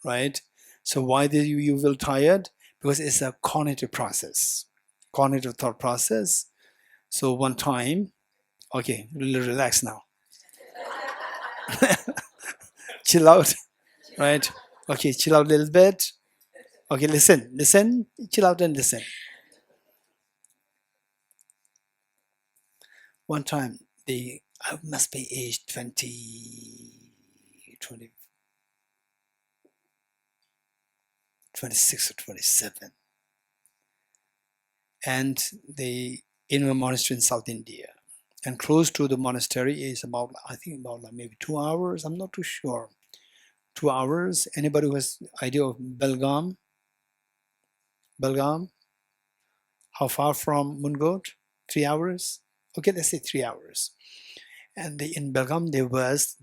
right? So why did you feel tired? Because it's a cognitive process, cognitive thought process. So one time, okay, relax now. Chill out, right? Okay, chill out a little bit. Okay, listen, chill out and listen. One time, I must be aged 26 or 27. And in a monastery in South India. And close to the monastery is about, I think about like maybe 2 hours, I'm not too sure. 2 hours. Anybody who has idea of Belgaum? Belgaum? How far from Mungot? 3 hours? Okay, let's say 3 hours. And in Belgaum there was,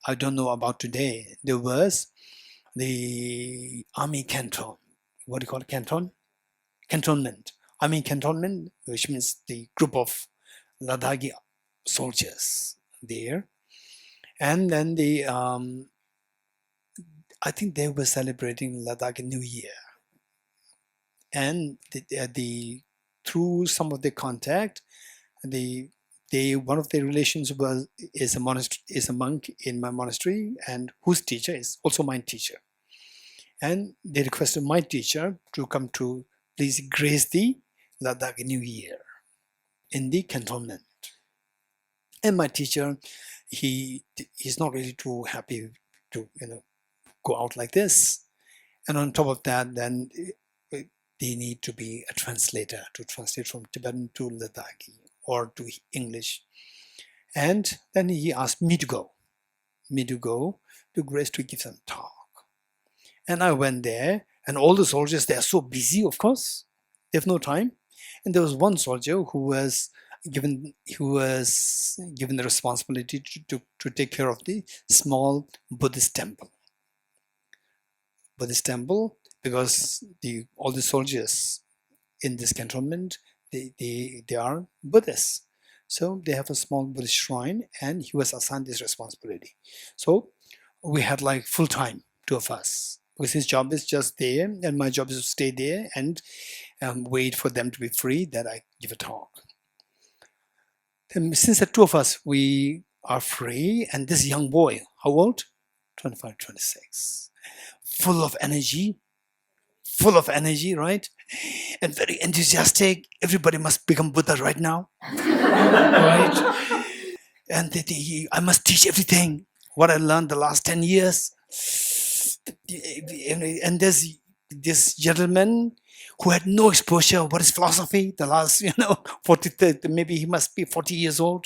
I don't know about today, there was the army canton. What do you call it? Cantonment. Army cantonment, which means the group of Ladakhi soldiers there. And then I think they were celebrating Ladakhi New Year. And through some of the contact, one of their relations is a monk in my monastery, and whose teacher is also my teacher. And they requested my teacher to come to please grace the Ladakhi New Year in the cantonment. And my teacher, he's not really too happy to go out like this. And on top of that, then they need to be a translator to translate from Tibetan to Ladakhi or to English. And then he asked me to go to grace to give some talk. And I went there, and all the soldiers, they are so busy, of course, they have no time. And there was one soldier who was given the responsibility to take care of the small Buddhist temple. Because all the soldiers in this cantonment, they are Buddhists. So they have a small Buddhist shrine, and he was assigned this responsibility. So we had like full time, two of us, because his job is just there, and my job is to stay there and wait for them to be free, that I give a talk. And since the two of us, we are free, and this young boy, how old? 25, 26. Full of energy, right? And very enthusiastic. Everybody must become Buddha right now. Right? And I must teach everything, what I learned the last 10 years. And there's this gentleman who had no exposure. What is philosophy? The last, 40, maybe he must be 40 years old.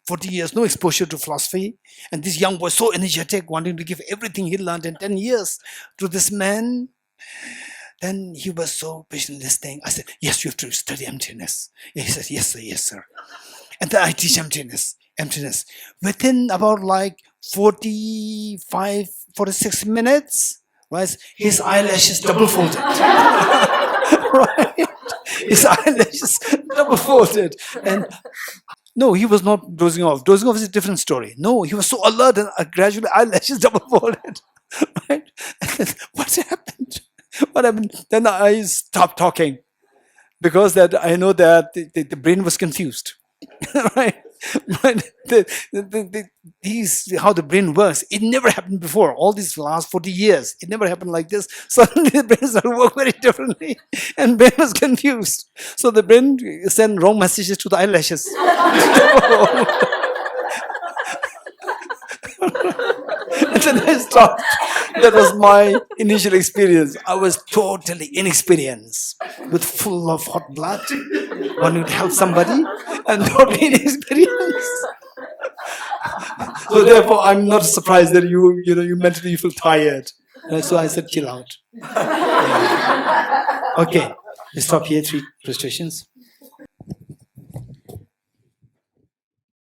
40 years, no exposure to philosophy. And this young boy, so energetic, wanting to give everything he learned in 10 years to this man. Then he was so patient listening. I said, yes, you have to study emptiness. He said, yes, sir. And then I teach emptiness. Within about like 45, 46 minutes, right, his eyelashes double folded. Right? His eyelashes double folded. And no, he was not dozing off. Dozing off is a different story. No, he was so alert, and gradually eyelashes double folded. Right? And then, what happened? Then I stopped talking, because that I know that the brain was confused. Right? But these, how the brain works, it never happened before. All these last 40 years, it never happened like this. Suddenly the brain started to work very differently, and brain was confused. So the brain sent wrong messages to the eyelashes. And then I stopped. That was my initial experience. I was totally inexperienced, with full of hot blood, wanting to help somebody, and totally inexperienced. So therefore, I'm not surprised that you mentally feel tired. So I said, chill out. Yeah. Okay, we stop here. 3 frustrations.